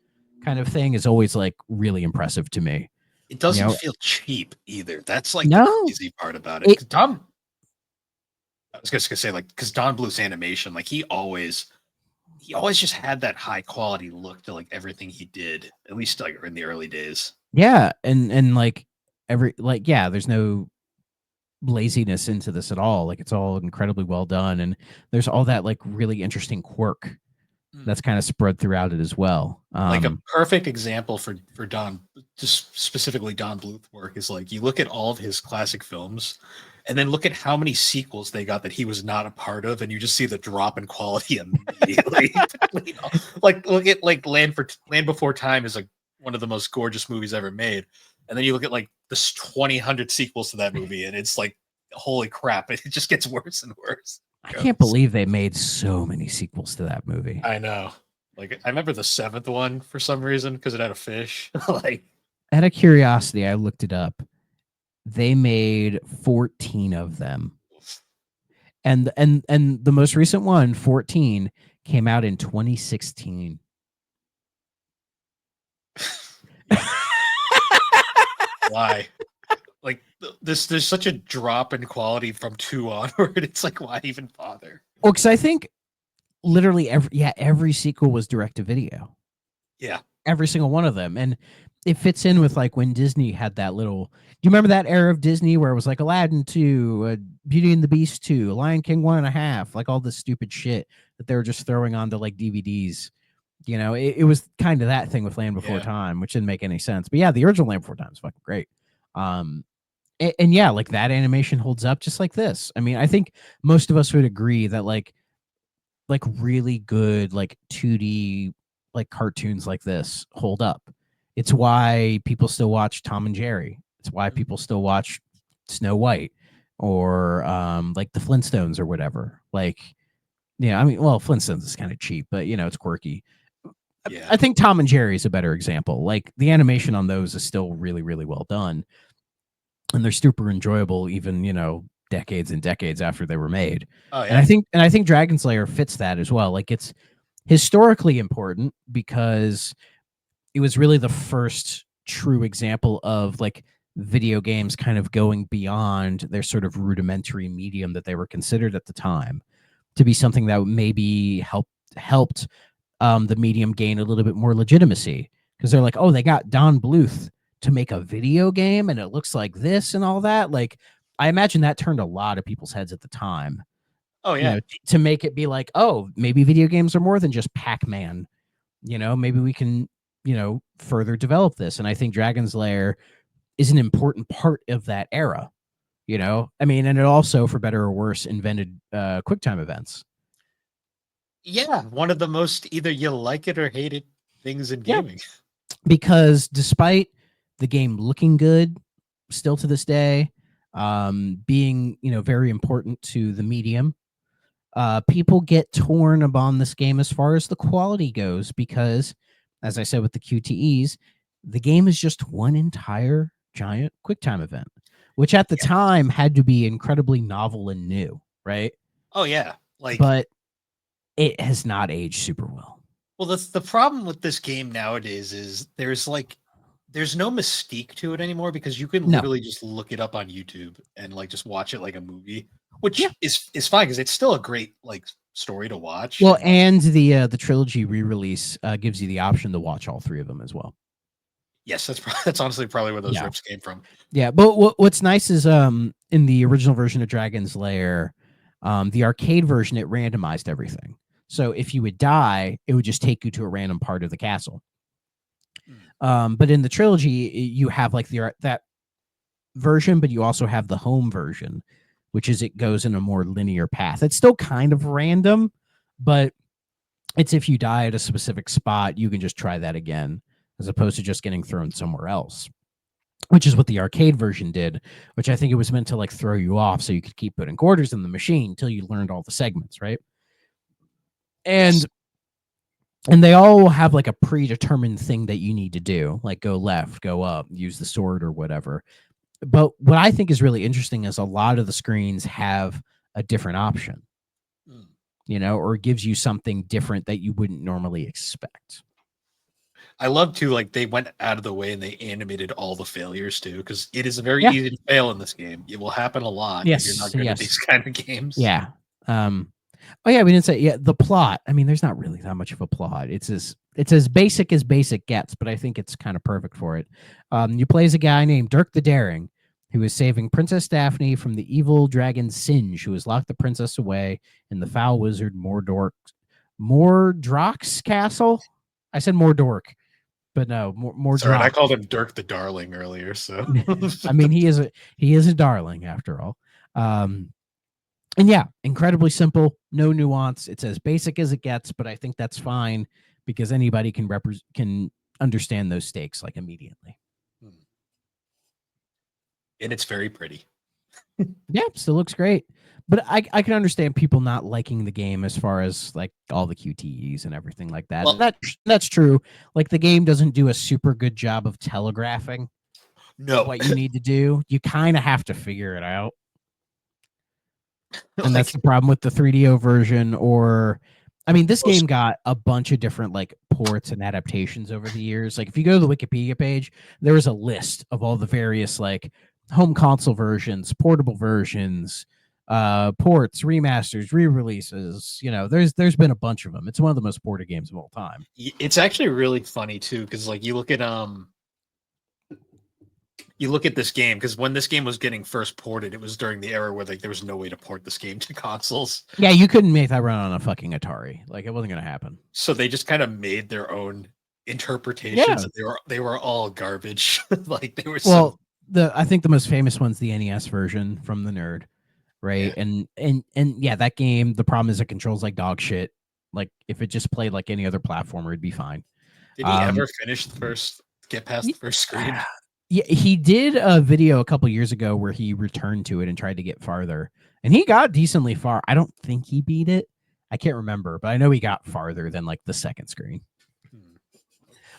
kind of thing, is always like really impressive to me. It doesn't feel cheap either. That's like the No, crazy part about it. I was just gonna say like because Don Bluth's animation, like he always just had that high quality look to like everything he did, at least like in the early days. yeah, and like there's no laziness into this at all. Like it's all incredibly well done, and there's all that like really interesting quirk that's kind of spread throughout it as well. Like a perfect example for Don, just specifically Don Bluth work is like you look at all of his classic films, and then look at how many sequels they got that he was not a part of, and you just see the drop in quality immediately. Like look at like Land Before Time is like one of the most gorgeous movies ever made, and then you look at like this 200 sequels to that movie, and it's like holy crap, it just gets worse and worse. I can't believe they made so many sequels to that movie. I know. Like I remember the 7th one for some reason because it had a fish. Like out of curiosity, I looked it up. They made 14 of them. And the most recent one, 14, came out in 2016. Why? Like there's such a drop in quality from 2 onward. It's like why even bother? Well, because I think literally every sequel was direct to video. Yeah. Every single one of them. And it fits in with like when Disney had that little, do you remember that era of Disney where it was like Aladdin 2, Beauty and the Beast 2, Lion King 1.5, like all this stupid shit that they were just throwing onto like DVDs. It was kind of that thing with Land Before Time, which didn't make any sense. But yeah, the original Land Before Time is fucking great. And yeah, like that animation holds up just like this. I mean, I think most of us would agree that like really good like 2D like cartoons like this hold up. It's why people still watch Tom and Jerry. It's why people still watch Snow White or like the Flintstones or whatever. Like, I mean, well, Flintstones is kind of cheap, but it's quirky. Yeah. I think Tom and Jerry is a better example. Like the animation on those is still really, really well done. And they're super enjoyable, even, decades and decades after they were made. Oh, yeah. And I think Dragon Slayer fits that as well. Like it's historically important because it was really the first true example of like video games kind of going beyond their sort of rudimentary medium that they were considered at the time to be something that maybe helped the medium gain a little bit more legitimacy, because they're like, oh, they got Don Bluth to make a video game and it looks like this and all that. Like I imagine that turned a lot of people's heads at the time. Oh You yeah. know, to make it be like, oh, maybe video games are more than just Pac-Man. You know, maybe we can, further develop this. And I think Dragon's Lair is an important part of that era. I mean, and it also, for better or worse, invented QuickTime events. Yeah, one of the most either you like it or hate it things in Yeah, gaming. because despite the game looking good, still to this day, being very important to the medium, people get torn upon this game as far as the quality goes because, as I said with the QTEs, the game is just one entire giant QuickTime event, which at the Yeah. time had to be incredibly novel and new, right? Oh yeah. Like, But it has not aged super well. well, that's the problem with this game nowadays is there's no mystique to it anymore because you can No. literally just look it up on YouTube and like just watch it like a movie, Yeah. which is fine because it's still a great like story to watch. Well, And like, and the trilogy re-release gives you the option to watch all three of them as well. yes, that's honestly probably where those Yeah. rips came from. Yeah, but what's nice is in the original version of Dragon's Lair, the arcade version, it randomized everything. So if you would die, it would just take you to a random part of the castle. But in the trilogy, you have like that version, but you also have the home version, which is it goes in a more linear path. It's still kind of random, but it's if you die at a specific spot, you can just try that again, as opposed to just getting thrown somewhere else. Which is what the arcade version did, which I think it was meant to like throw you off so you could keep putting quarters in the machine until you learned all the segments, right? And Yes. and they all have like a predetermined thing that you need to do, like go left, go up, use the sword or whatever. But what I think is really interesting is a lot of the screens have a different option, or gives you something different that you wouldn't normally expect. I love too, like they went out of the way and they animated all the failures too, because it is very Yeah. easy to fail in this game. It will happen a lot if you're not Yes. good at Yes. these kind of games. Yeah. Oh yeah, we didn't say the plot. I mean, there's not really that much of a plot. It's as basic as basic gets, but I think it's kind of perfect for it. You play as a guy named Dirk the Daring, who is saving Princess Daphne from the evil dragon Singe, who has locked the princess away in the foul wizard Mordork's castle. I said Mordork, but no, Sorry, I Mordrock. called him Dirk the Darling earlier. So I mean, he is a darling after all. And yeah, incredibly simple, no nuance. It's as basic as it gets, but I think that's fine because anybody can understand those stakes like immediately. and it's very pretty. Yeah, still looks great. But I can understand people not liking the game as far as like all the QTEs and everything like that. Well, And that's true. Like the game doesn't do a super good job of telegraphing no, what you need to do. You kind of have to figure it out. And that's the problem with the 3DO version. Or, I mean, this game got a bunch of different like ports and adaptations over the years. Like if you go to the Wikipedia page, there is a list of all the various like home console versions, portable versions, ports, remasters, re-releases. There's been a bunch of them. It's one of the most ported games of all time. It's actually really funny too, because like you look at this game, because when this game was getting first ported, it was during the era where like there was no way to port this game to consoles. Yeah, you couldn't make that run on a fucking Atari. Like it wasn't gonna happen. So they just kind of made their own interpretations. Yeah. And they were all garbage. Like they were I think the most famous one's the NES version from the Nerd, right? Yeah. And yeah, that game, the problem is it controls like dog shit. Like if it just played like any other platformer, it'd be fine. Did he ever get past the first screen? Yeah, he did a video a couple years ago where he returned to it and tried to get farther, and he got decently far. I don't think he beat it. I can't remember, but I know he got farther than like the second screen.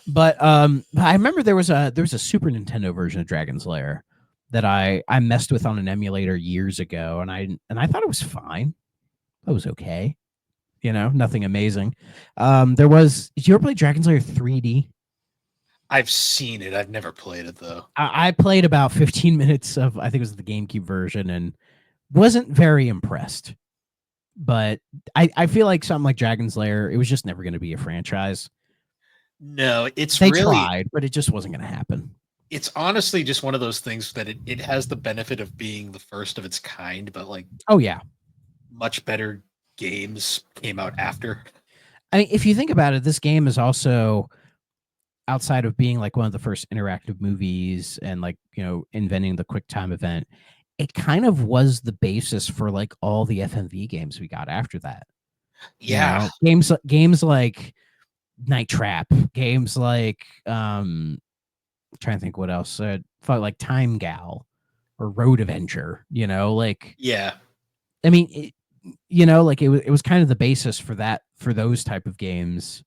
But I remember there was a Super Nintendo version of Dragon's Lair that I messed with on an emulator years ago, and I thought it was fine. It was okay, nothing amazing. Did you ever play Dragon's Lair 3D? I've seen it. I've never played it though. I played about 15 minutes of, I think it was the GameCube version, and wasn't very impressed. But I feel like something like Dragon's Lair, it was just never going to be a franchise. No, They tried, but it just wasn't going to happen. it's honestly just one of those things that it has the benefit of being the first of its kind, but like Oh yeah. much better games came out after. I mean, if you think about it, this game is also outside of being like one of the first interactive movies and like, inventing the quick time event, it kind of was the basis for like all the FMV games we got after that. Yeah, Games like Night Trap, games like trying to think what else. Felt like Time Gal or Road Avenger, like yeah, I mean, like it was kind of the basis for that, for those type of games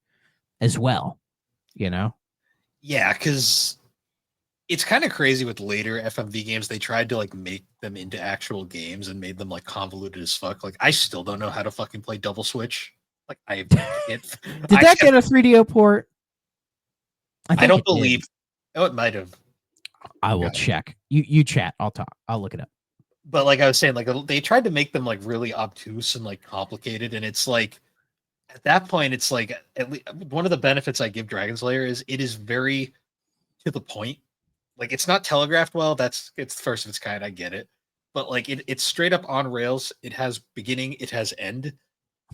as well, you know. yeah. Because it's kind of crazy with later FMV games. They tried to like make them into actual games and made them like convoluted as fuck. Like I still don't know how to fucking play Double Switch. Like can't, Did I that can't. get a 3DO port? I I think don't it did. believe. Oh, it might have. I will Forgot. check. You chat. I'll talk. I'll look it up. But like I was saying, like they tried to make them like really obtuse and like complicated, and it's like at that point, it's like at least one of the benefits I give Dragon's Lair is it is very to the point. Like it's not telegraphed well. It's the first of its kind. I get it, but like it's straight up on rails. It has beginning, it has end,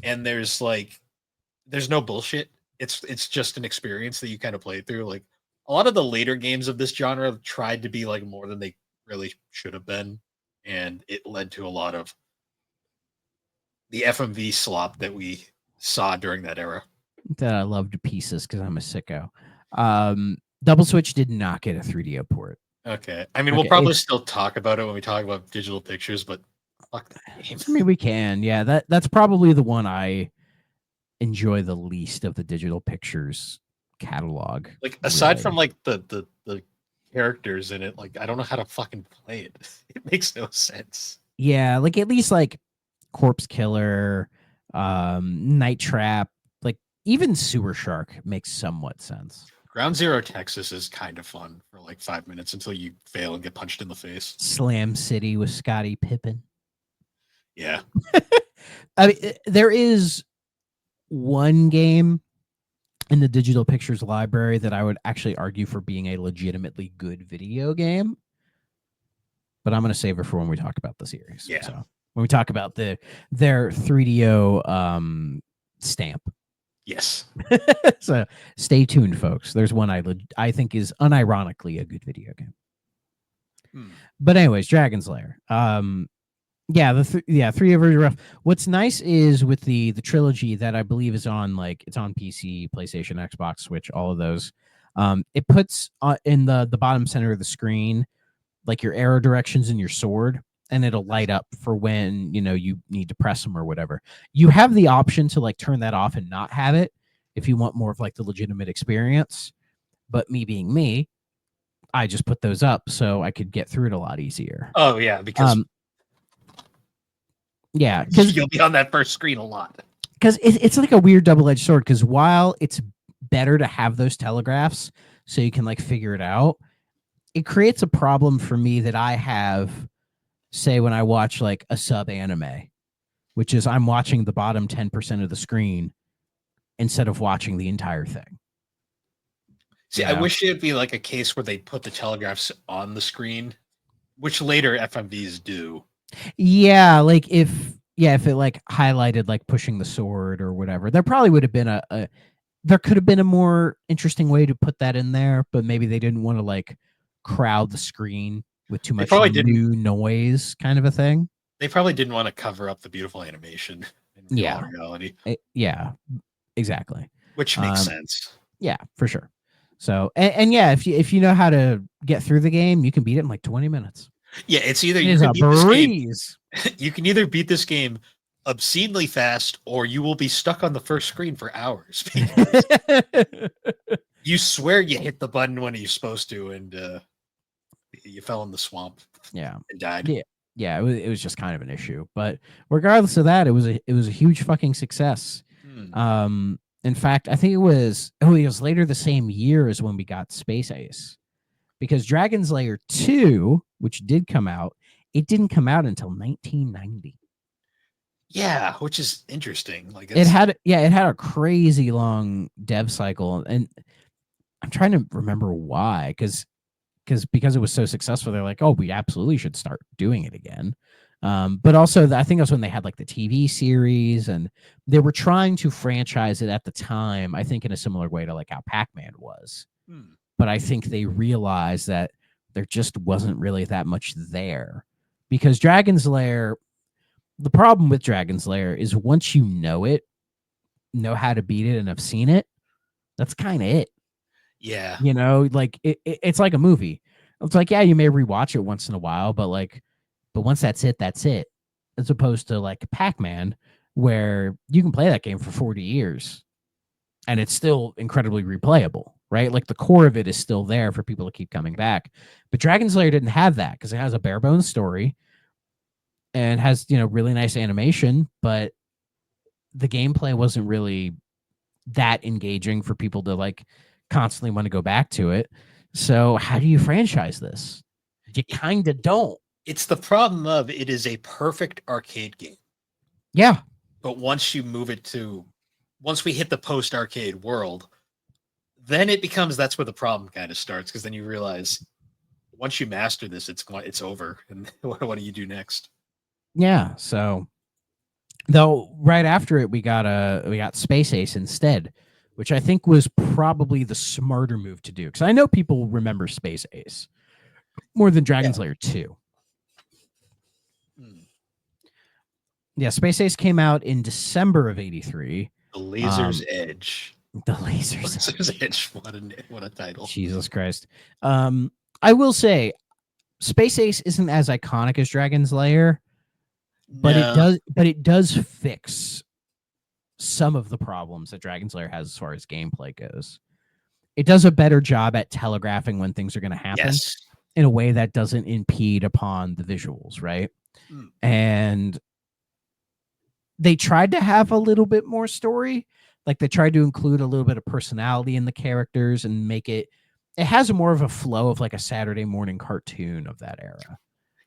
and there's no bullshit. It's just an experience that you kind of play through. Like a lot of the later games of this genre tried to be like more than they really should have been, and it led to a lot of the FMV slop that we saw during that era. That I love to pieces because I'm a sicko. Double Switch did not get a 3DO port. Okay, I mean we'll Okay, probably it's. still talk about it when we talk about digital pictures, but fuck that game. I mean, we can. Yeah, that's probably the one I enjoy the least of the digital pictures catalog. Like aside from Really. like the characters in it, like I don't know how to fucking play it. It makes no sense. Yeah, like at least like Corpse Killer, Night Trap, like even Sewer Shark makes somewhat sense. Ground Zero Texas is kind of fun for like 5 minutes until you fail and get punched in the face. Slam City with Scottie Pippen. Yeah. I mean, there is one game in the digital pictures library that I would actually argue for being a legitimately good video game, but I'm going to save it for when we talk about the series. Yeah. So when we talk about their 3DO stamp. Yes. So stay tuned, folks. There's one I think is unironically a good video game. But anyways, Dragon's Lair. Yeah, the 3 are very rough. What's nice is with the trilogy that I believe is on it's on PC, PlayStation, Xbox, Switch, all of those. It puts in the bottom center of the screen like your arrow directions and your sword, and it'll light up for when you need to press them or whatever. You have the option to like turn that off and not have it if you want more of like the legitimate experience. But me being me, I just put those up so I could get through it a lot easier. Oh yeah, because yeah, because you'll be on that first screen a lot. Because it's like a weird double-edged sword. Because while it's better to have those telegraphs so you can like figure it out, it creates a problem for me that I have, say, when I watch like a sub anime, which is I'm watching the bottom 10% of the screen instead of watching the entire thing. See, I wish it'd be like a case where they put the telegraphs on the screen, which later FMVs do. Yeah, like if it like highlighted like pushing the sword or whatever, there probably would have been there could have been a more interesting way to put that in there, but maybe they didn't want to like crowd the screen with too much new noise kind of a thing. They probably didn't want to cover up the beautiful animation in all reality. Yeah, exactly. Which makes sense. Yeah, for sure. So and yeah, if you know how to get through the game, you can beat it in like 20 minutes. Yeah, it's either you can beat this game. You can either beat this game obscenely fast, or you will be stuck on the first screen for hours. You swear you hit the button when you're supposed to, and you fell in the swamp. Yeah, and died. Yeah. It was just kind of an issue, but regardless of that, it was a huge fucking success. In fact, I think it was later the same year as when we got Space Ace, because Dragon's Lair 2, which did come out, it didn't come out until 1990. Yeah, which is interesting. Like it had a crazy long dev cycle, and I'm trying to remember why, because because it was so successful, they're like, oh, we absolutely should start doing it again. But also, I think that's when they had like the TV series, and they were trying to franchise it at the time. I think in a similar way to like how Pac-Man was, but I think they realized that there just wasn't really that much there because Dragon's Lair. The problem with Dragon's Lair is once you know it, know how to beat it, and have seen it, that's kind of it. Yeah. You know, like it's like a movie. It's like, yeah, you may rewatch it once in a while, but once that's it, that's it. As opposed to like Pac-Man, where you can play that game for 40 years and it's still incredibly replayable, right? Like the core of it is still there for people to keep coming back. But Dragon's Lair didn't have that because it has a bare bones story and has, really nice animation, but the gameplay wasn't really that engaging for people to like constantly want to go back to it. So how do you franchise this? You kind of don't. It's the problem of it is a perfect arcade game. Yeah. But once we hit the post arcade world, then it becomes, that's where the problem kind of starts. Cause then you realize once you master this, it's over. And what do you do next? Yeah. So though right after it, we got Space Ace instead, which I think was probably the smarter move to do. Because I know people remember Space Ace more than Dragon's Lair 2. Yeah, Space Ace came out in December of '83. The Laser's Edge. The Laser's Edge. What a title. Jesus Christ. I will say, Space Ace isn't as iconic as Dragon's Lair, but it does fix some of the problems that Dragon's Lair has as far as gameplay goes. It does a better job at telegraphing when things are going to happen in a way that doesn't impede upon the visuals, right? And they tried to have a little bit more story. Like they tried to include a little bit of personality in the characters and make it has more of a flow of like a Saturday morning cartoon of that era.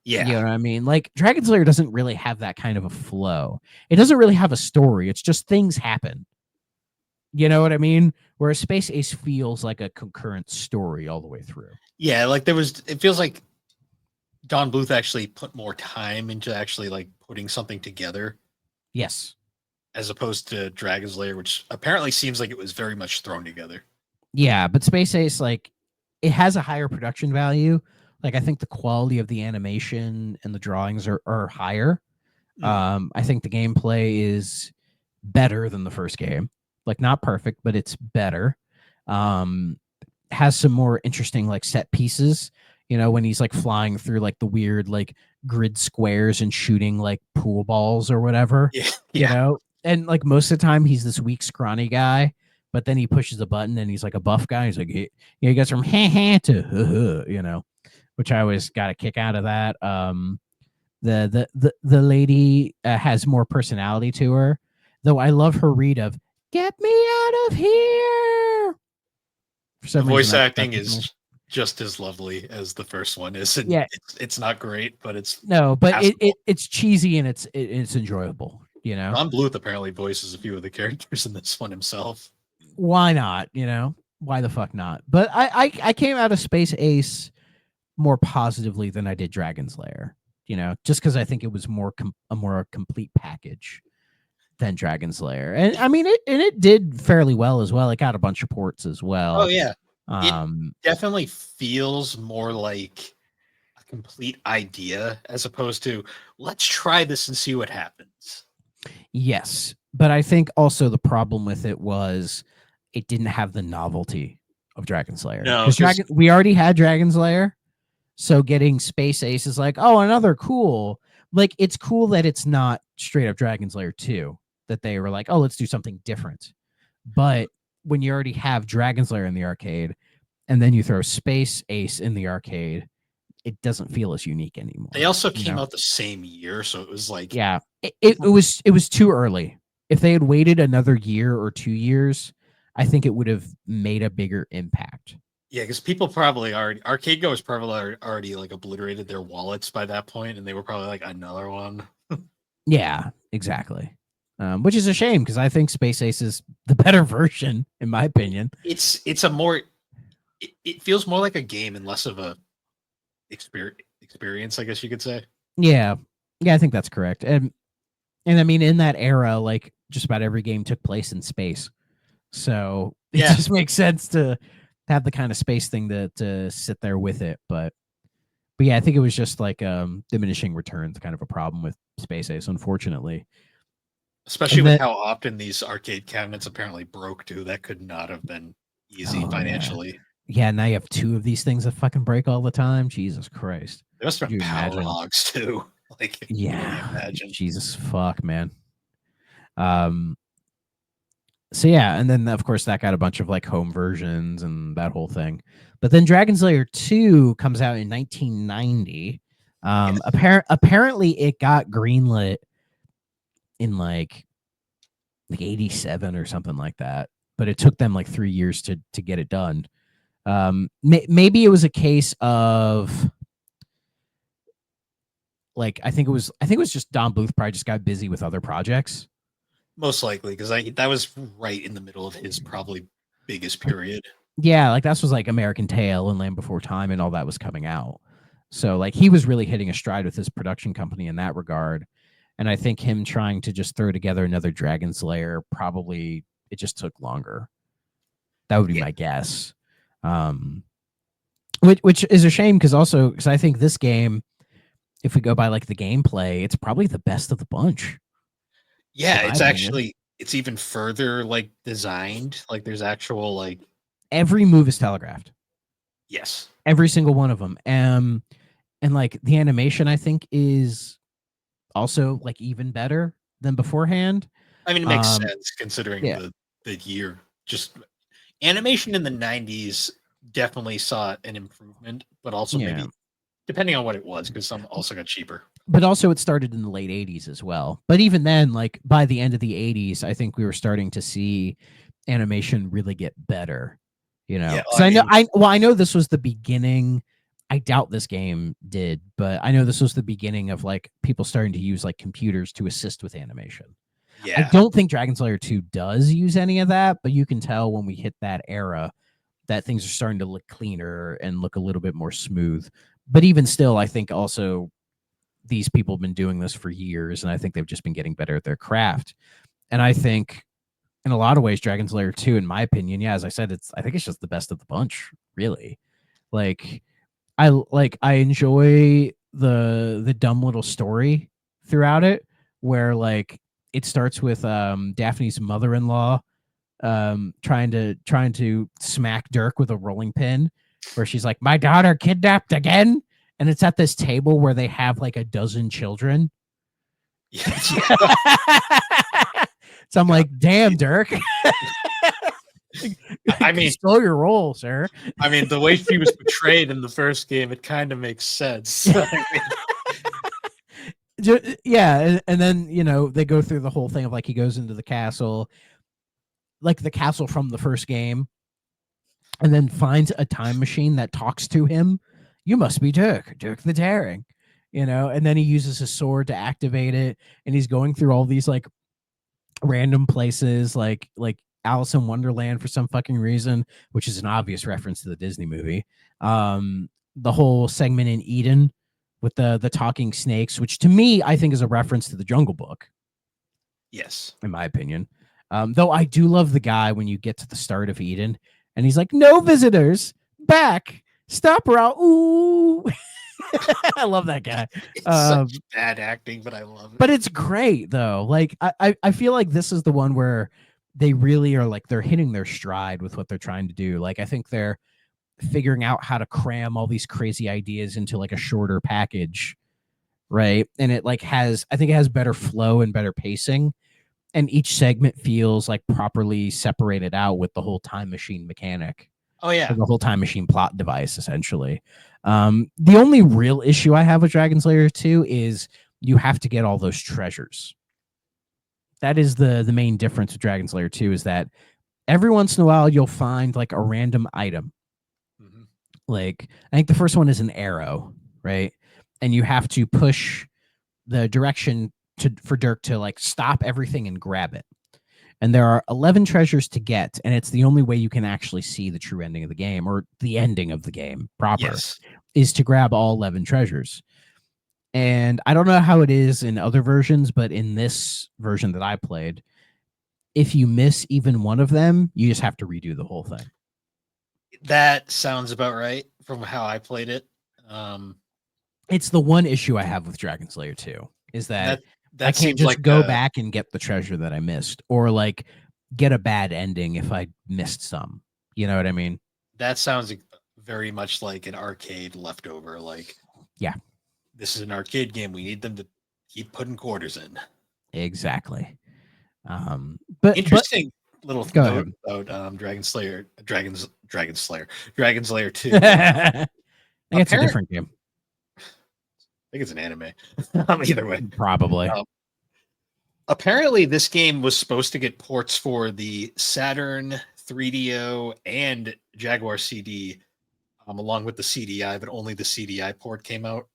Yeah. You know what I mean? Like Dragon's Lair doesn't really have that kind of a flow. It doesn't really have a story. It's just things happen. You know what I mean? Whereas Space Ace feels like a concurrent story all the way through. Yeah, like it feels like Don Bluth actually put more time into actually like putting something together. Yes. As opposed to Dragon's Lair, which apparently seems like it was very much thrown together. Yeah, but Space Ace, like, it has a higher production value. Like, I think the quality of the animation and the drawings are higher. I think the gameplay is better than the first game. Like, not perfect, but it's better. Has some more interesting, like, set pieces. You know, when he's like flying through like the weird like grid squares and shooting like pool balls or whatever. Yeah. You know, and like most of the time he's this weak, scrawny guy, but then he pushes a button and he's like a buff guy. He's like, he goes from to you know, which I always got a kick out of that. The lady has more personality to her, though. I love her read of "Get me out of here." For some reason, voice acting is just as lovely as the first one is. And yeah, it's not great, but it's it's cheesy and it's enjoyable. You know, Don Bluth apparently voices a few of the characters in this one himself. Why not? You know, why the fuck not? But I came out of Space Ace more positively than I did Dragon's Lair. You know, just because I think it was a more complete package than Dragon's Lair, and I mean it did fairly well as well. It got a bunch of ports as well. Oh yeah. It definitely feels more like a complete idea as opposed to let's try this and see what happens. Yes, but I think also the problem with it was it didn't have the novelty of Dragon's Lair. No, we already had Dragon's Lair, so getting Space Ace is like, oh, another cool. Like it's cool that it's not straight up Dragon's Lair 2, that they were like, oh, let's do something different. But when you already have Dragon's Lair in the arcade and then you throw Space Ace in the arcade, it doesn't feel as unique anymore. They also came out the same year, so it was like, yeah, it was too early. If they had waited another year or 2 years, I think it would have made a bigger impact. Yeah, because people probably arcade goers probably already like obliterated their wallets by that point, and they were probably like another one. Yeah, exactly. Which is a shame because I think Space Ace is the better version, in my opinion. It feels more like a game and less of a experience, I guess you could say. Yeah. Yeah, I think that's correct. And I mean, in that era, like just about every game took place in space. So it Yeah, just makes sense to have the kind of space thing to sit there with it. But yeah, I think it was just like diminishing returns, kind of a problem with Space Ace, unfortunately. especially And with then how often these arcade cabinets apparently broke too. That could not have been easy oh yeah. financially. Yeah, now you have two of these things that fucking break all the time. Jesus Christ. They must have Could been you power imagine? hogs too. Like, I can only Yeah. imagine. Jesus fuck, man. Um so yeah, and then of course that got a bunch of like home versions and that whole thing. But then Dragon's Lair 2 comes out in 1990. Yes. Apparently it got greenlit in like 87 or something like that. But it took them like 3 years to get it done. Maybe it was a case of like I think it was just Don Bluth probably just got busy with other projects. Most likely, because I that was right in the middle of his probably biggest period. Yeah, like that was like American Tail and Land Before Time and all that was coming out. So like he was really hitting a stride with his production company in that regard. And I think him trying to just throw together another Dragon's Lair probably it just took longer. That would be Yeah. my guess. Um, which is a shame because I think this game, if we go by like the gameplay, it's probably the best of the bunch, in Yeah, my it's opinion. actually it's even further like designed. Like there's actual like Every move is telegraphed, yes. every single one of them. And like the animation, I think is also like even better than beforehand. I mean, it makes Um, sense considering yeah, the year. Just animation in the 90s definitely saw an improvement, but also yeah. maybe depending on what it was, because some also got cheaper. But also it started in the late 80s as well. But even then, like by the end of the 80s, I think we were starting to see animation really get better. You know, Yeah, because I mean, I know this was the beginning. I doubt this game did, but I know this was the beginning of like people starting to use like computers to assist with animation. I yeah. don't think Dragon's Lair 2 does use any of that, but you can tell when we hit that era that things are starting to look cleaner and look a little bit more smooth. But even still, I think also these people have been doing this for years, and I think they've just been getting better at their craft. And I think in a lot of ways, Dragon's Lair 2, in my opinion, yeah, as I said, I think it's just the best of the bunch, really. Like I enjoy the dumb little story throughout it, where like it starts with Daphne's mother-in-law trying to smack Dirk with a rolling pin, where she's like, "My daughter kidnapped again," and it's at this table where they have like a dozen children. Yeah. So I'm God. like, "Damn, Dirk, I mean, stole your role, sir." the way she was portrayed in the first game, it kind of makes sense. I mean, Yeah, and then they go through the whole thing of like he goes into the castle, like the castle from the first game, and then finds a time machine that talks to him. You must be Dirk the Daring, and then he uses his sword to activate it, and he's going through all these like random places, like Alice in Wonderland for some fucking reason, which is an obvious reference to the Disney movie. The whole segment in Eden with the talking snakes, which to me I think is a reference to the Jungle Book, yes. in my opinion. Though I do love the guy when you get to the start of Eden and he's like, "No visitors, back, stop her out." Ooh, I love that guy. It's such bad acting, but I love it. But it's great though. Like I feel like this is the one where they really are like they're hitting their stride with what they're trying to do. Like I think they're figuring out how to cram all these crazy ideas into like a shorter package, right? And it like has I think it has better flow and better pacing, and each segment feels like properly separated out with the whole time machine mechanic, Oh yeah. or the whole time machine plot device essentially. The only real issue I have with Dragon's Lair 2 is you have to get all those treasures. That is the main difference with Dragon's Lair 2, is that every once in a while you'll find like a random item. Mhm. Like I think the first one is an arrow, right? And you have to push the direction for Dirk to like stop everything and grab it. And there are 11 treasures to get, and it's the only way you can actually see the true ending of the game, or the ending of the game proper. Yes. is to grab all 11 treasures. And I don't know how it is in other versions, but in this version that I played, if you miss even one of them, you just have to redo the whole thing. That sounds about right from how I played it. It's the one issue I have with Dragon Slayer 2 is that I That can't seems like just go back and get the treasure that I missed, or like get a bad ending if I missed some. You know what I mean? that sounds very much like an arcade leftover. Like, Yeah. this is an arcade game. We need them to keep putting quarters in. Exactly. But Interesting little go note ahead. about Dragon's Lair 2. I think it's a Apparent, different game. I think it's an anime. Either way, Probably. apparently this game was supposed to get ports for the Saturn, 3DO, and Jaguar CD, along with the CDI, but only the CDI port came out.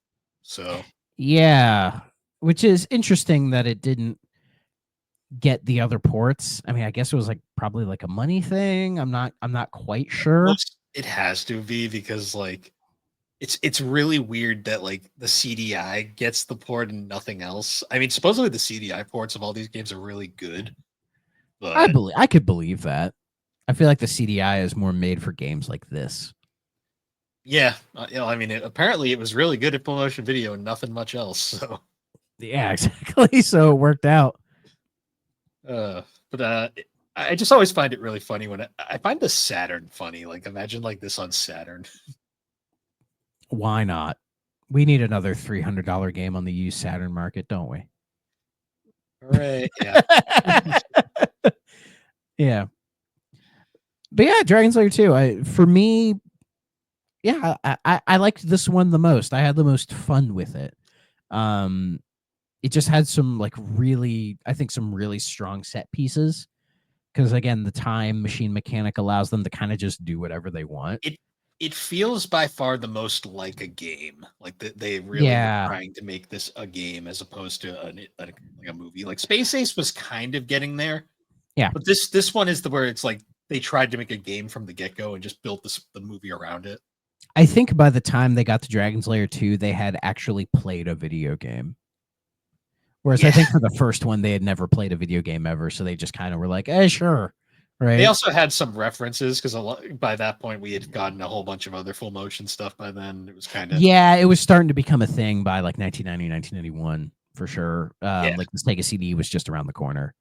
So Yeah. Which is interesting that it didn't get the other ports. I mean, I guess it was like probably like a money thing. I'm not quite sure. it has to be, because like it's really weird that like the CDI gets the port and nothing else. I mean, supposedly the CDI ports of all these games are really good, but I could believe that. I feel like the CDI is more made for games like this. yeah, I mean, apparently it was really good at promotion video and nothing much else. So Yeah, exactly. So it worked out. but I just always find it really funny when I find the Saturn funny. Like, imagine like this on Saturn. Why not? We need another $300 game on the used Saturn market, don't we? All right, yeah. Yeah. But yeah, Dragon Slayer 2. For me, yeah, I liked this one the most. I had the most fun with it. It just had some like really, I think some really strong set pieces. Because again, the time machine mechanic allows them to kind of just do whatever they want. It feels by far the most like a game. Like they really were Yeah. trying to make this a game as opposed to like a movie. Like Space Ace was kind of getting there. Yeah. But this one is where it's like they tried to make a game from the get-go and just built the movie around it. I think by the time they got to Dragon's Lair 2, they had actually played a video game. Whereas I think for the first one, they had never played a video game ever. So they just kind of were like, sure. Right. They also had some references because by that point we had gotten a whole bunch of other full motion stuff by then. It was kind of it was starting to become a thing by like 1990, 1991 for sure. Like the Sega CD was just around the corner,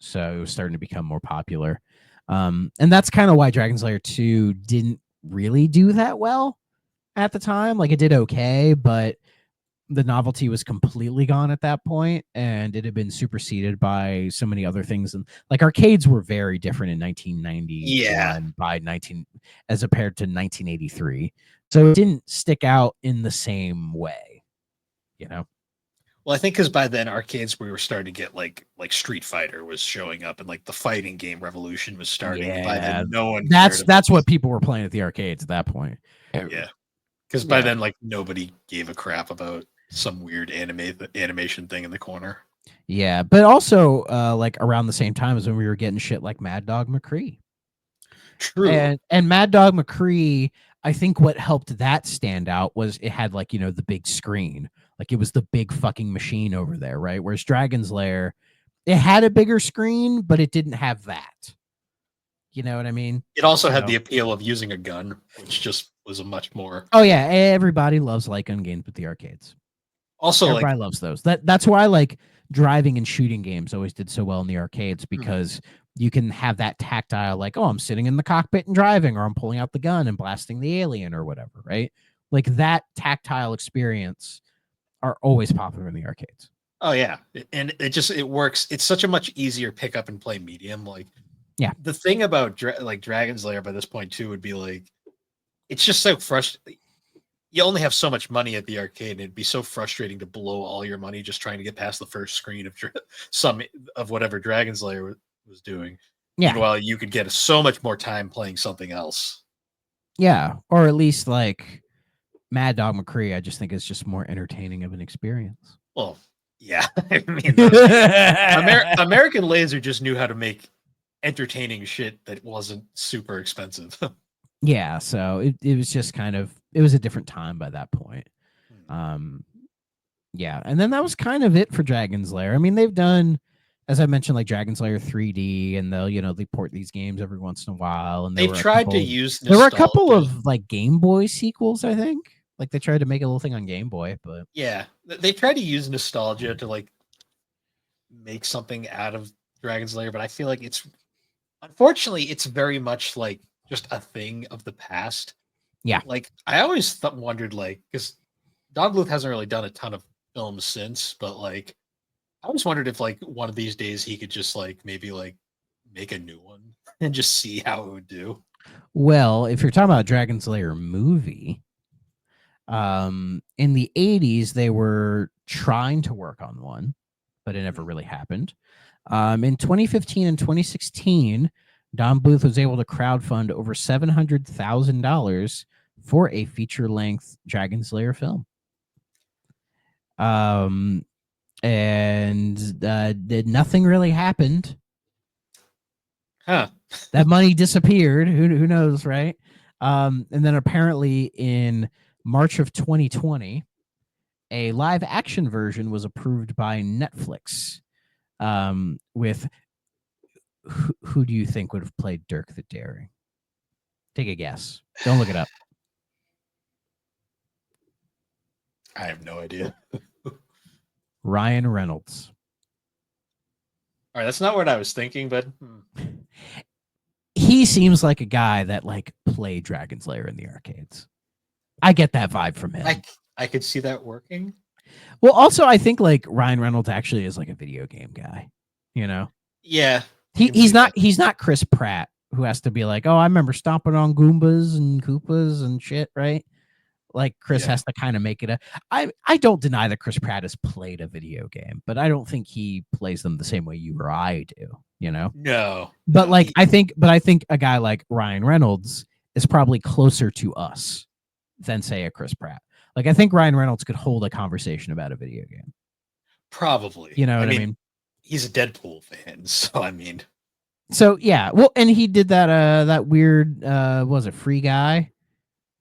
so it was starting to become more popular. And that's kind of why Dragon's Lair 2 didn't really do that well at the time. Like it did okay, but the novelty was completely gone at that point, and it had been superseded by so many other things. And like arcades were very different in 1991 by 19 as compared to 1983. So it didn't stick out in the same way, you know. Well, I think because by then arcades we were starting to get like Street Fighter was showing up and like the fighting game revolution was starting. Yeah, and by then no one that's what people were playing at the arcades at that point. Yeah, because by then like nobody gave a crap about some weird animation thing in the corner. Yeah, but also like around the same time as when we were getting shit like Mad Dog McCree. True. And Mad Dog McCree, I think what helped that stand out was it had like, the big screen. Like it was the big fucking machine over there, right? Whereas Dragon's Lair, it had a bigger screen, but it didn't have that. You know what I mean? It also had the appeal of using a gun, which just was a much more. Oh yeah, everybody loves light gun games with the arcades. Also, everybody loves those. That's why like driving and shooting games always did so well in the arcades, because you can have that tactile, like, oh, I'm sitting in the cockpit and driving, or I'm pulling out the gun and blasting the alien or whatever, right? Like that tactile experience are always popular in the arcades. Oh yeah, and it works. It's such a much easier pick up and play medium. Like, yeah, the thing about like Dragon's Lair by this point too would be like, it's just so frustrating. You only have so much money at the arcade, and it'd be so frustrating to blow all your money just trying to get past the first screen of some of whatever Dragon's Lair was doing. Yeah. Meanwhile, you could get so much more time playing something else. Yeah, or at least like Mad Dog McCree, I just think is just more entertaining of an experience. Well, yeah. I mean, American Laser just knew how to make entertaining shit that wasn't super expensive. Yeah, so it was just kind of was a different time by that point. Yeah, and then that was kind of it for Dragon's Lair. I mean, they've done, as I mentioned, like Dragon's Lair 3D, and they port these games every once in a while. And They've tried to use there were a couple nostalgia. of like Game Boy sequels, I think. Like they tried to make a little thing on Game Boy, but Yeah, they tried to use nostalgia to like make something out of Dragon's Lair, but I feel like unfortunately it's very much like just a thing of the past. Yeah. Like I always wondered, like, because Don Bluth hasn't really done a ton of films since, but like I always wondered if like one of these days he could just like maybe like make a new one and just see how it would do. Well, if you're talking about Dragon's Lair movie, in the 80s they were trying to work on one, but it never really happened. In 2015 and 2016, Don Bluth was able to crowdfund over $700,000 for a feature-length Dragon's Lair film. And nothing really happened. Huh. That money disappeared. Who knows, right? And then apparently in March of 2020, a live action version was approved by Netflix. With who do you think would have played Dirk the Daring? Take a guess. Don't look it up. I have no idea. Ryan Reynolds. All right, that's not what I was thinking, but he seems like a guy that like played Dragon's Lair in the arcades. I get that vibe from him. I could see that working. Well, also I think like Ryan Reynolds actually is like a video game guy, you know? Yeah. He's not Chris Pratt, who has to be like, oh, I remember stomping on Goombas and Koopas and shit, right? Like Chris has to kind of make it I don't deny that Chris Pratt has played a video game, but I don't think he plays them the same way you or I do, you know? No. But I think a guy like Ryan Reynolds is probably closer to us than say a Chris Pratt. Like I think Ryan Reynolds could hold a conversation about a video game. Probably. You know what I mean? He's a Deadpool fan, so I mean. So yeah, well, and he did that weird was it Free Guy?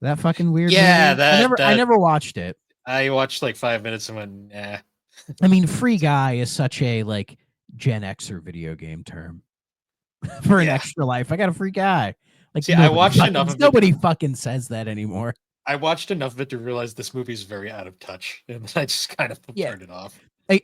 That fucking weird. Yeah, movie? I never watched it. I watched like 5 minutes and went, nah. I mean, Free Guy is such a like Gen Xer video game term for an extra life. I got a free guy. Like, see, I watched enough of it. Nobody fucking says that anymore. I watched enough of it to realize this movie is very out of touch, and I just kind of turned it off.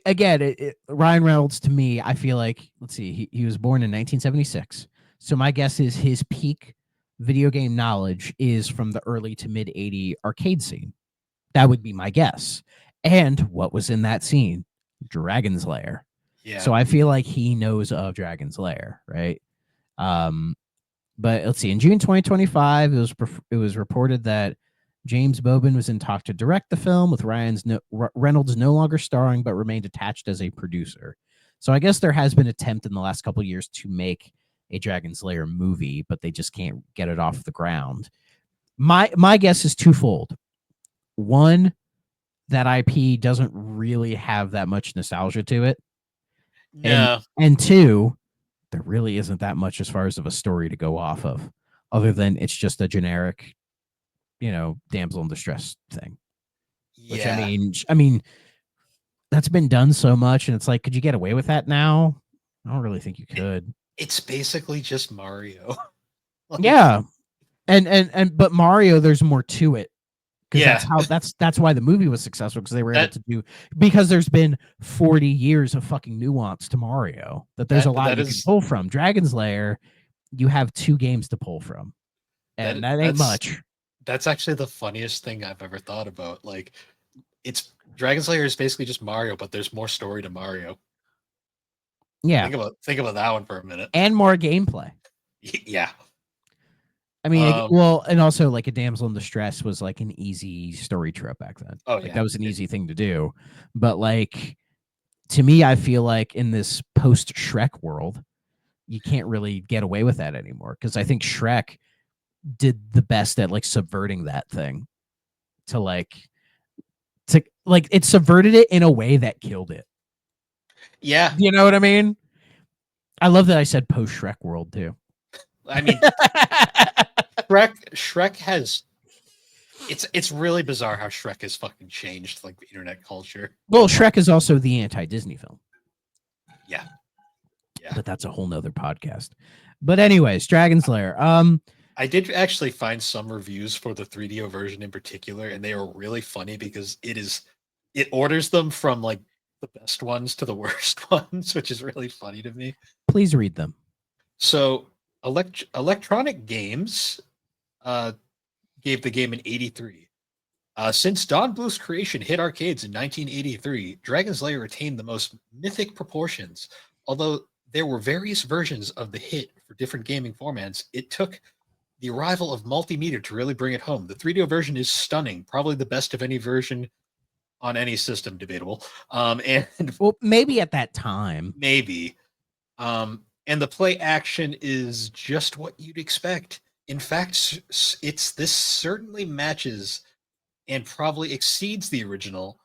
Again, Ryan Reynolds, to me, I feel like, let's see, he was born in 1976. So my guess is his peak video game knowledge is from the early to mid 80 arcade scene. That would be my guess. And what was in that scene? Dragon's Lair. Yeah. So I feel like he knows of Dragon's Lair, right? But let's see. In June 2025, it was reported that James Bobin was in talk to direct the film, with Reynolds no longer starring but remained attached as a producer. So I guess there has been an attempt in the last couple of years to make a Dragon's Lair movie, but they just can't get it off the ground. My guess is twofold. One, that IP doesn't really have that much nostalgia to it. No. And two, there really isn't that much as far as of a story to go off of, other than it's just a generic, damsel in distress thing. Which I mean, that's been done so much, and it's like, could you get away with that now? I don't really think you could. It's basically just Mario. Yeah. But Mario, there's more to it. Because that's why the movie was successful, because they were able to do, because there's been 40 years of fucking nuance to Mario, that there's a lot you can pull from. Dragon's Lair, you have 2 games to pull from, and that ain't much. That's actually the funniest thing I've ever thought about. Like, it's Dragon's Lair is basically just Mario, but there's more story to Mario. Yeah. Think about that one for a minute. And more gameplay. Yeah. I mean, and also like a damsel in distress was like an easy story trope back then. Oh, that was an easy thing to do. But like, to me, I feel like in this post Shrek world, you can't really get away with that anymore, because I think Shrek did the best at like subverting that thing to it subverted it in a way that killed it. Yeah. You know what I mean? I love that I said post Shrek world too. I mean, Shrek has It's really bizarre how Shrek has fucking changed like the internet culture. Well, Shrek is also the anti-Disney film, Yeah. Yeah. but that's a whole nother podcast. But anyways, Dragon's Lair. I did actually find some reviews for the 3DO version in particular, and they were really funny because it orders them from like the best ones to the worst ones, which is really funny to me. Please read them. So Electronic Games uh, gave the game an 83. Since Don Bluth's creation hit arcades in 1983, Dragon's Lair retained the most mythic proportions. Although there were various versions of the hit for different gaming formats, it took the arrival of multimedia to really bring it home. The 3DO version is stunning, probably the best of any version on any system, debatable. And Well, maybe at that time. maybe. And the play action is just what you'd expect. In fact, this certainly matches and probably exceeds the original.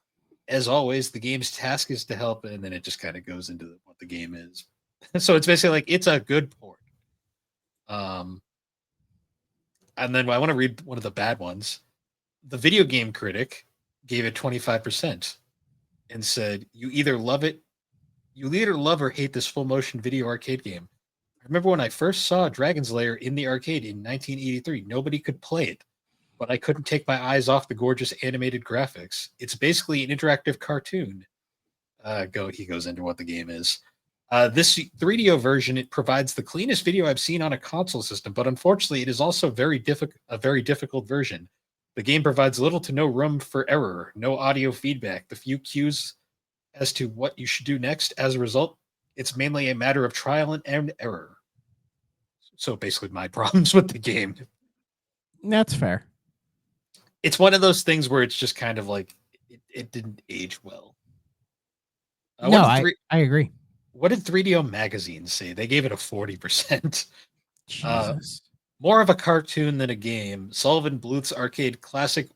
As always, the game's task is to help, and then it just kind of goes into what the game is. So it's basically like it's a good port. And then I want to read one of the bad ones. The video game critic gave it 25% and said, you either love or hate this full motion video arcade game. I remember when I first saw Dragon's Lair in the arcade in 1983, nobody could play it, but I couldn't take my eyes off the gorgeous animated graphics. It's basically an interactive cartoon. He goes into what the game is. This 3DO version, it provides the cleanest video I've seen on a console system, but unfortunately, it is also a very difficult version. The game provides little to no room for error, no audio feedback, the few cues as to what you should do next. As a result, it's mainly a matter of trial and error. So basically, my problems with the game. That's fair. It's one of those things where it's just kind of like it didn't age well. No, I agree. What did 3DO Magazine say? They gave it a 40%. Jesus. More of a cartoon than a game. Sullivan Bluth's arcade classic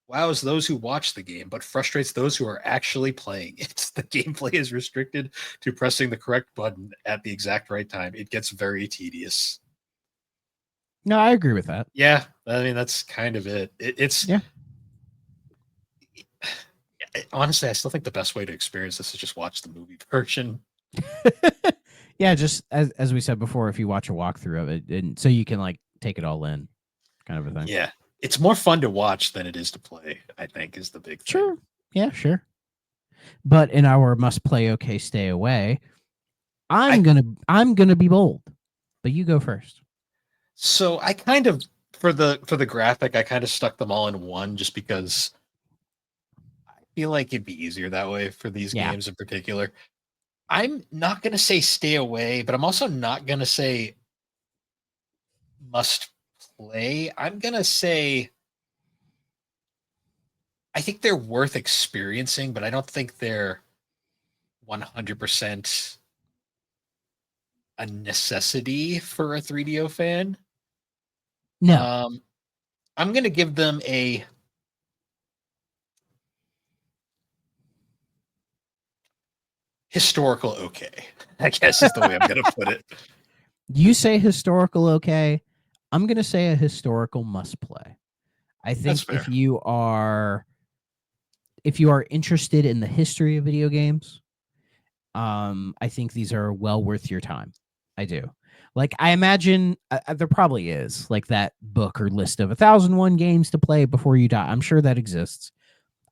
wows those who watch the game, but frustrates those who are actually playing it. The gameplay is restricted to pressing the correct button at the exact right time. It gets very tedious. No, I agree with that. Yeah, I mean, that's kind of it. Honestly, I still think the best way to experience this is just watch the movie version. Yeah, just as we said before, if you watch a walkthrough of it, and so you can like take it all in, kind of a thing. Yeah, it's more fun to watch than it is to play, I think, is the big thing. Sure. Yeah, sure. But in our must play, okay, stay away. I'm gonna be bold, but you go first. So I kind of for the graphic, I kind of stuck them all in one just because I feel like it'd be easier that way for these games in particular. I'm not gonna say stay away, but I'm also not gonna say must play. I'm gonna say I think they're worth experiencing, but I don't think they're 100% a necessity for a 3DO fan. No. I'm going to give them a historical okay, I guess is the way I'm going to put it. You say historical okay. I'm going to say a historical must play. I think if you are interested in the history of video games, I think these are well worth your time. I do. Like, I imagine there probably is like that book or list of 1,001 games to play before you die. I'm sure that exists.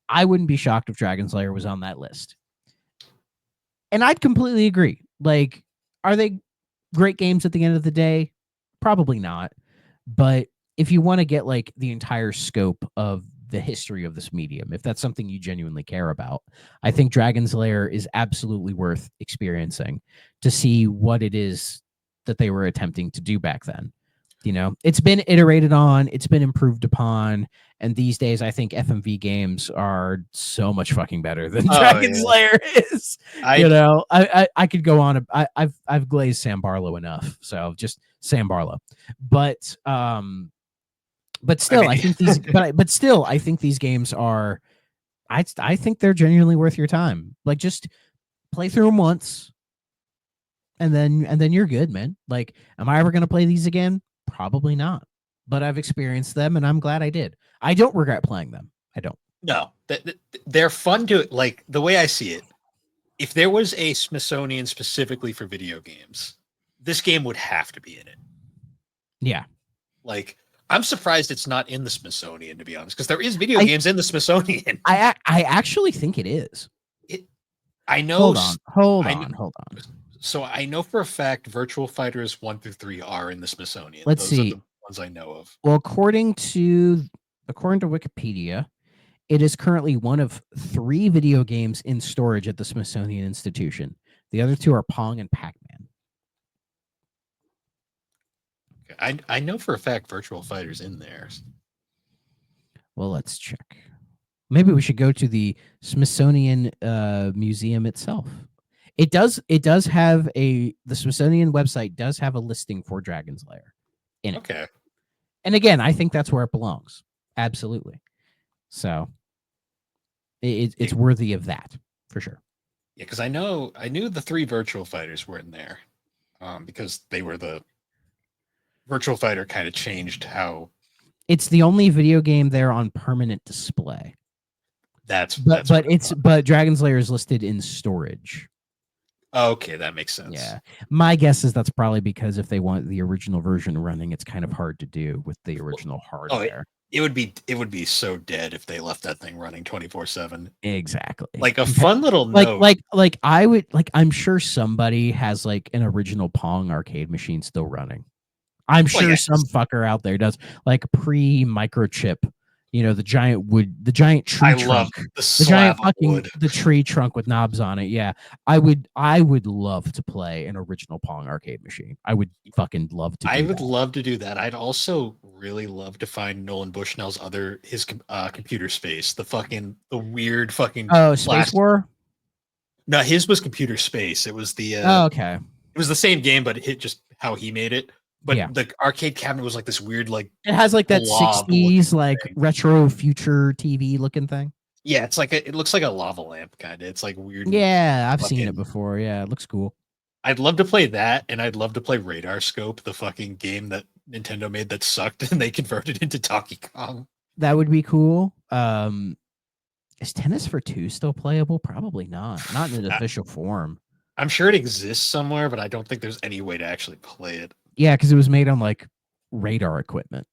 I wouldn't be shocked if Dragon's Lair was on that list. And I'd completely agree. Like, are they great games at the end of the day? Probably not. But if you want to get like the entire scope of the history of this medium, if that's something you genuinely care about, I think Dragon's Lair is absolutely worth experiencing to see what it is that they were attempting to do back then. You know, it's been iterated on, it's been improved upon, and these days I think FMV games are so much fucking better than Dragon's Lair is. I could go on. I've glazed Sam Barlow enough, so just Sam Barlow. But still, I think these. But still, I think these games are. I think they're genuinely worth your time. Like, just play through them once, and then you're good, man. Like, am I ever gonna play these again? Probably not. but I've experienced them, and I'm glad I did. I don't regret playing them. I don't. No, they're fun to like. The way I see it, if there was a Smithsonian specifically for video games, this game would have to be in it. Yeah. Like, I'm surprised it's not in the Smithsonian, to be honest, because there is video games in the Smithsonian. I actually think it is. I know. Hold on. So I know for a fact Virtual Fighters 1 through 3 are in the Smithsonian. Let's Those see. are the ones I know of. Well, according to Wikipedia, it is currently one of 3 video games in storage at the Smithsonian Institution. The other 2 are Pong and Pac-Man. Okay. I know for a fact Virtual Fighters in there. Well, let's check. Maybe we should go to the Smithsonian Museum itself. It does have the Smithsonian website does have a listing for Dragon's Lair in it. Okay. And again, I think that's where it belongs. Absolutely. So it's worthy of that for sure. Yeah, because I knew the 3 Virtual Fighters were in there, because they were the Virtual Fighter kind of changed how. It's the only video game there on permanent display. But Dragon's Lair is listed in storage. Okay, that makes sense. Yeah. My guess is that's probably because if they want the original version running, it's kind of hard to do with the original hardware. It would be so dead if they left that thing running 24/7. Exactly. Like a fun little note. I'm sure somebody has like an original Pong arcade machine still running. I'm sure some fucker out there does, like pre-microchip, the giant tree trunk. The giant fucking wood. The tree trunk with knobs on it. Yeah. I would love to play an original Pong arcade machine. I would fucking love to love to do that. I'd also really love to find Nolan Bushnell's his computer space. The weird fucking Space War? No, his was Computer Space. It was the okay. It was the same game, but it hit just how he made it. But the arcade cabinet was like this weird, like it has like that 60s like retro future TV looking thing. Yeah, it's like it looks like a lava lamp kind of. It's like weird. Yeah, I've seen it before. Yeah, it looks cool. I'd love to play that, and I'd love to play Radar Scope, the fucking game that Nintendo made that sucked, and they converted into Donkey Kong. That would be cool. Is Tennis for Two still playable? Probably not. Not in an official form. I'm sure it exists somewhere, but I don't think there's any way to actually play it. Yeah, because it was made on like radar equipment.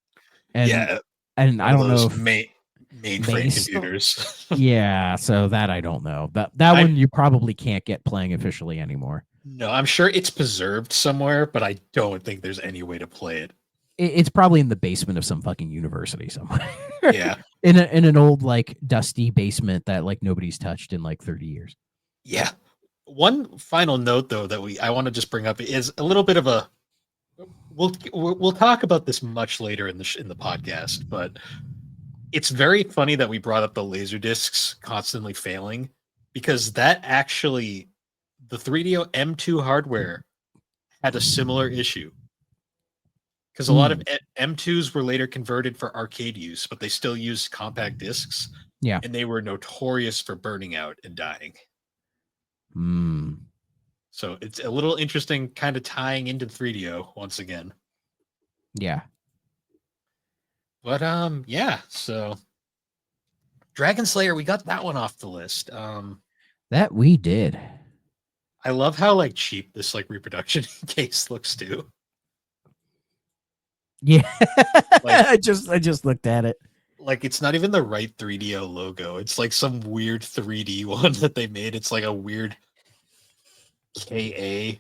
And and I don't know if mainframe computers. Yeah, so that I don't know. That one you probably can't get playing officially anymore. No, I'm sure it's preserved somewhere, but I don't think there's any way to play it. It's probably in the basement of some fucking university somewhere. Yeah. in an old like dusty basement that like nobody's touched in like 30 years. Yeah. One final note though that I want to just bring up is a little bit of a we'll talk about this much later in the podcast, but it's very funny that we brought up the laser discs constantly failing, because that actually the 3DO M2 hardware had a similar issue, because a lot of M2s were later converted for arcade use, but they still used compact discs. Yeah, and they were notorious for burning out and dying. So it's a little interesting, kind of tying into 3DO once again. Yeah. But yeah, so Dragon Slayer, we got that one off the list. That we did. I love how like cheap this like reproduction case looks too. Yeah. Like, I just looked at it. Like it's not even the right 3DO logo. It's like some weird 3D one that they made. It's like a weird KA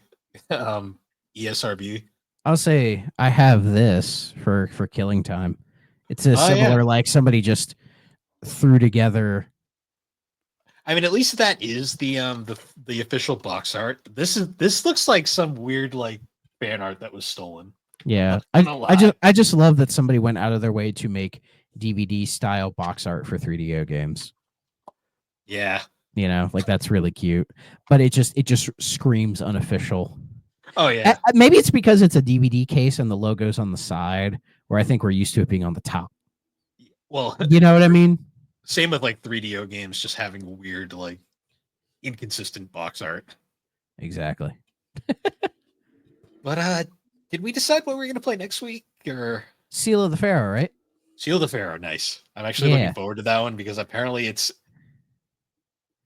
ESRB. I'll say I have this for Killing Time. It's a similar like somebody just threw together. I mean, at least that is the official box art. This looks like some weird like fan art that was stolen. Yeah, I just love that somebody went out of their way to make DVD style box art for 3DO games. Yeah. Like that's really cute, but it just screams unofficial. Oh yeah. Maybe it's because it's a DVD case and the logo's on the side, where I think we're used to it being on the top. Well, you know what I mean? Same with like 3DO games just having weird, like inconsistent box art. Exactly. But did we decide what we're gonna play next week? Or Seal of the Pharaoh, right? Seal the Pharaoh, nice. I'm actually looking Yeah. forward to that one because apparently it's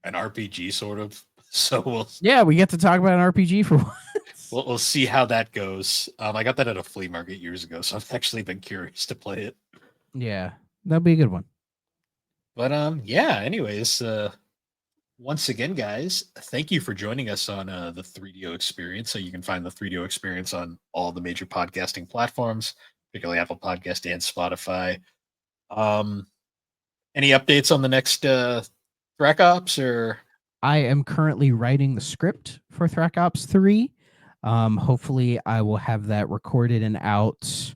an RPG sort of. So Yeah, we get to talk about an RPG for once. we'll see how that goes. I got that at a flea market years ago, so I've actually been curious to play it. Yeah, that'll be a good one. But yeah. Anyways, once again, guys, thank you for joining us on the 3DO Experience. So you can find the 3DO Experience on all the major podcasting platforms, particularly Apple Podcast and Spotify. Um, any updates on the next Thrack Ops or? I am currently writing the script for Thrack Ops 3. Hopefully, I will have that recorded and out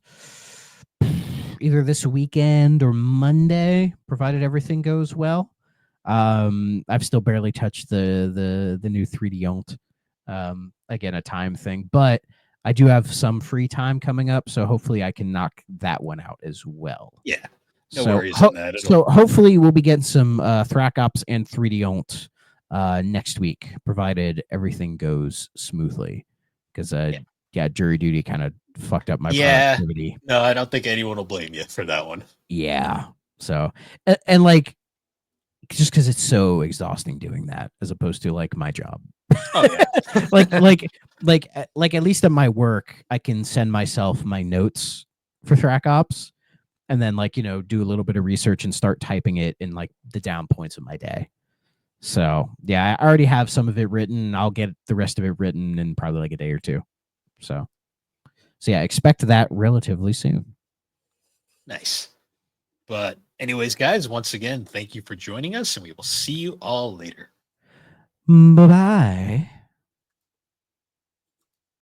either this weekend or Monday, provided everything goes well. I've still barely touched the new 3D Ont. Again, a time thing, but I do have some free time coming up, so hopefully I can knock that one out as well. Yeah, no So, worries on that. hopefully we'll be getting some Thrack Ops and 3D Ont next week, provided everything goes smoothly. Because yeah, jury duty kind of fucked up my productivity. No, I don't think anyone will blame you for that one. Yeah. So and like just because it's so exhausting doing that as opposed to like my job. Oh yeah. like at least at my work, I can send myself my notes for Thrack Ops and then like, do a little bit of research and start typing it in like the down points of my day. So yeah, I already have some of it written. I'll get the rest of it written in probably like a day or two. So yeah, expect that relatively soon. Nice. But anyways, guys, once again, thank you for joining us, and we will see you all later. Bye bye.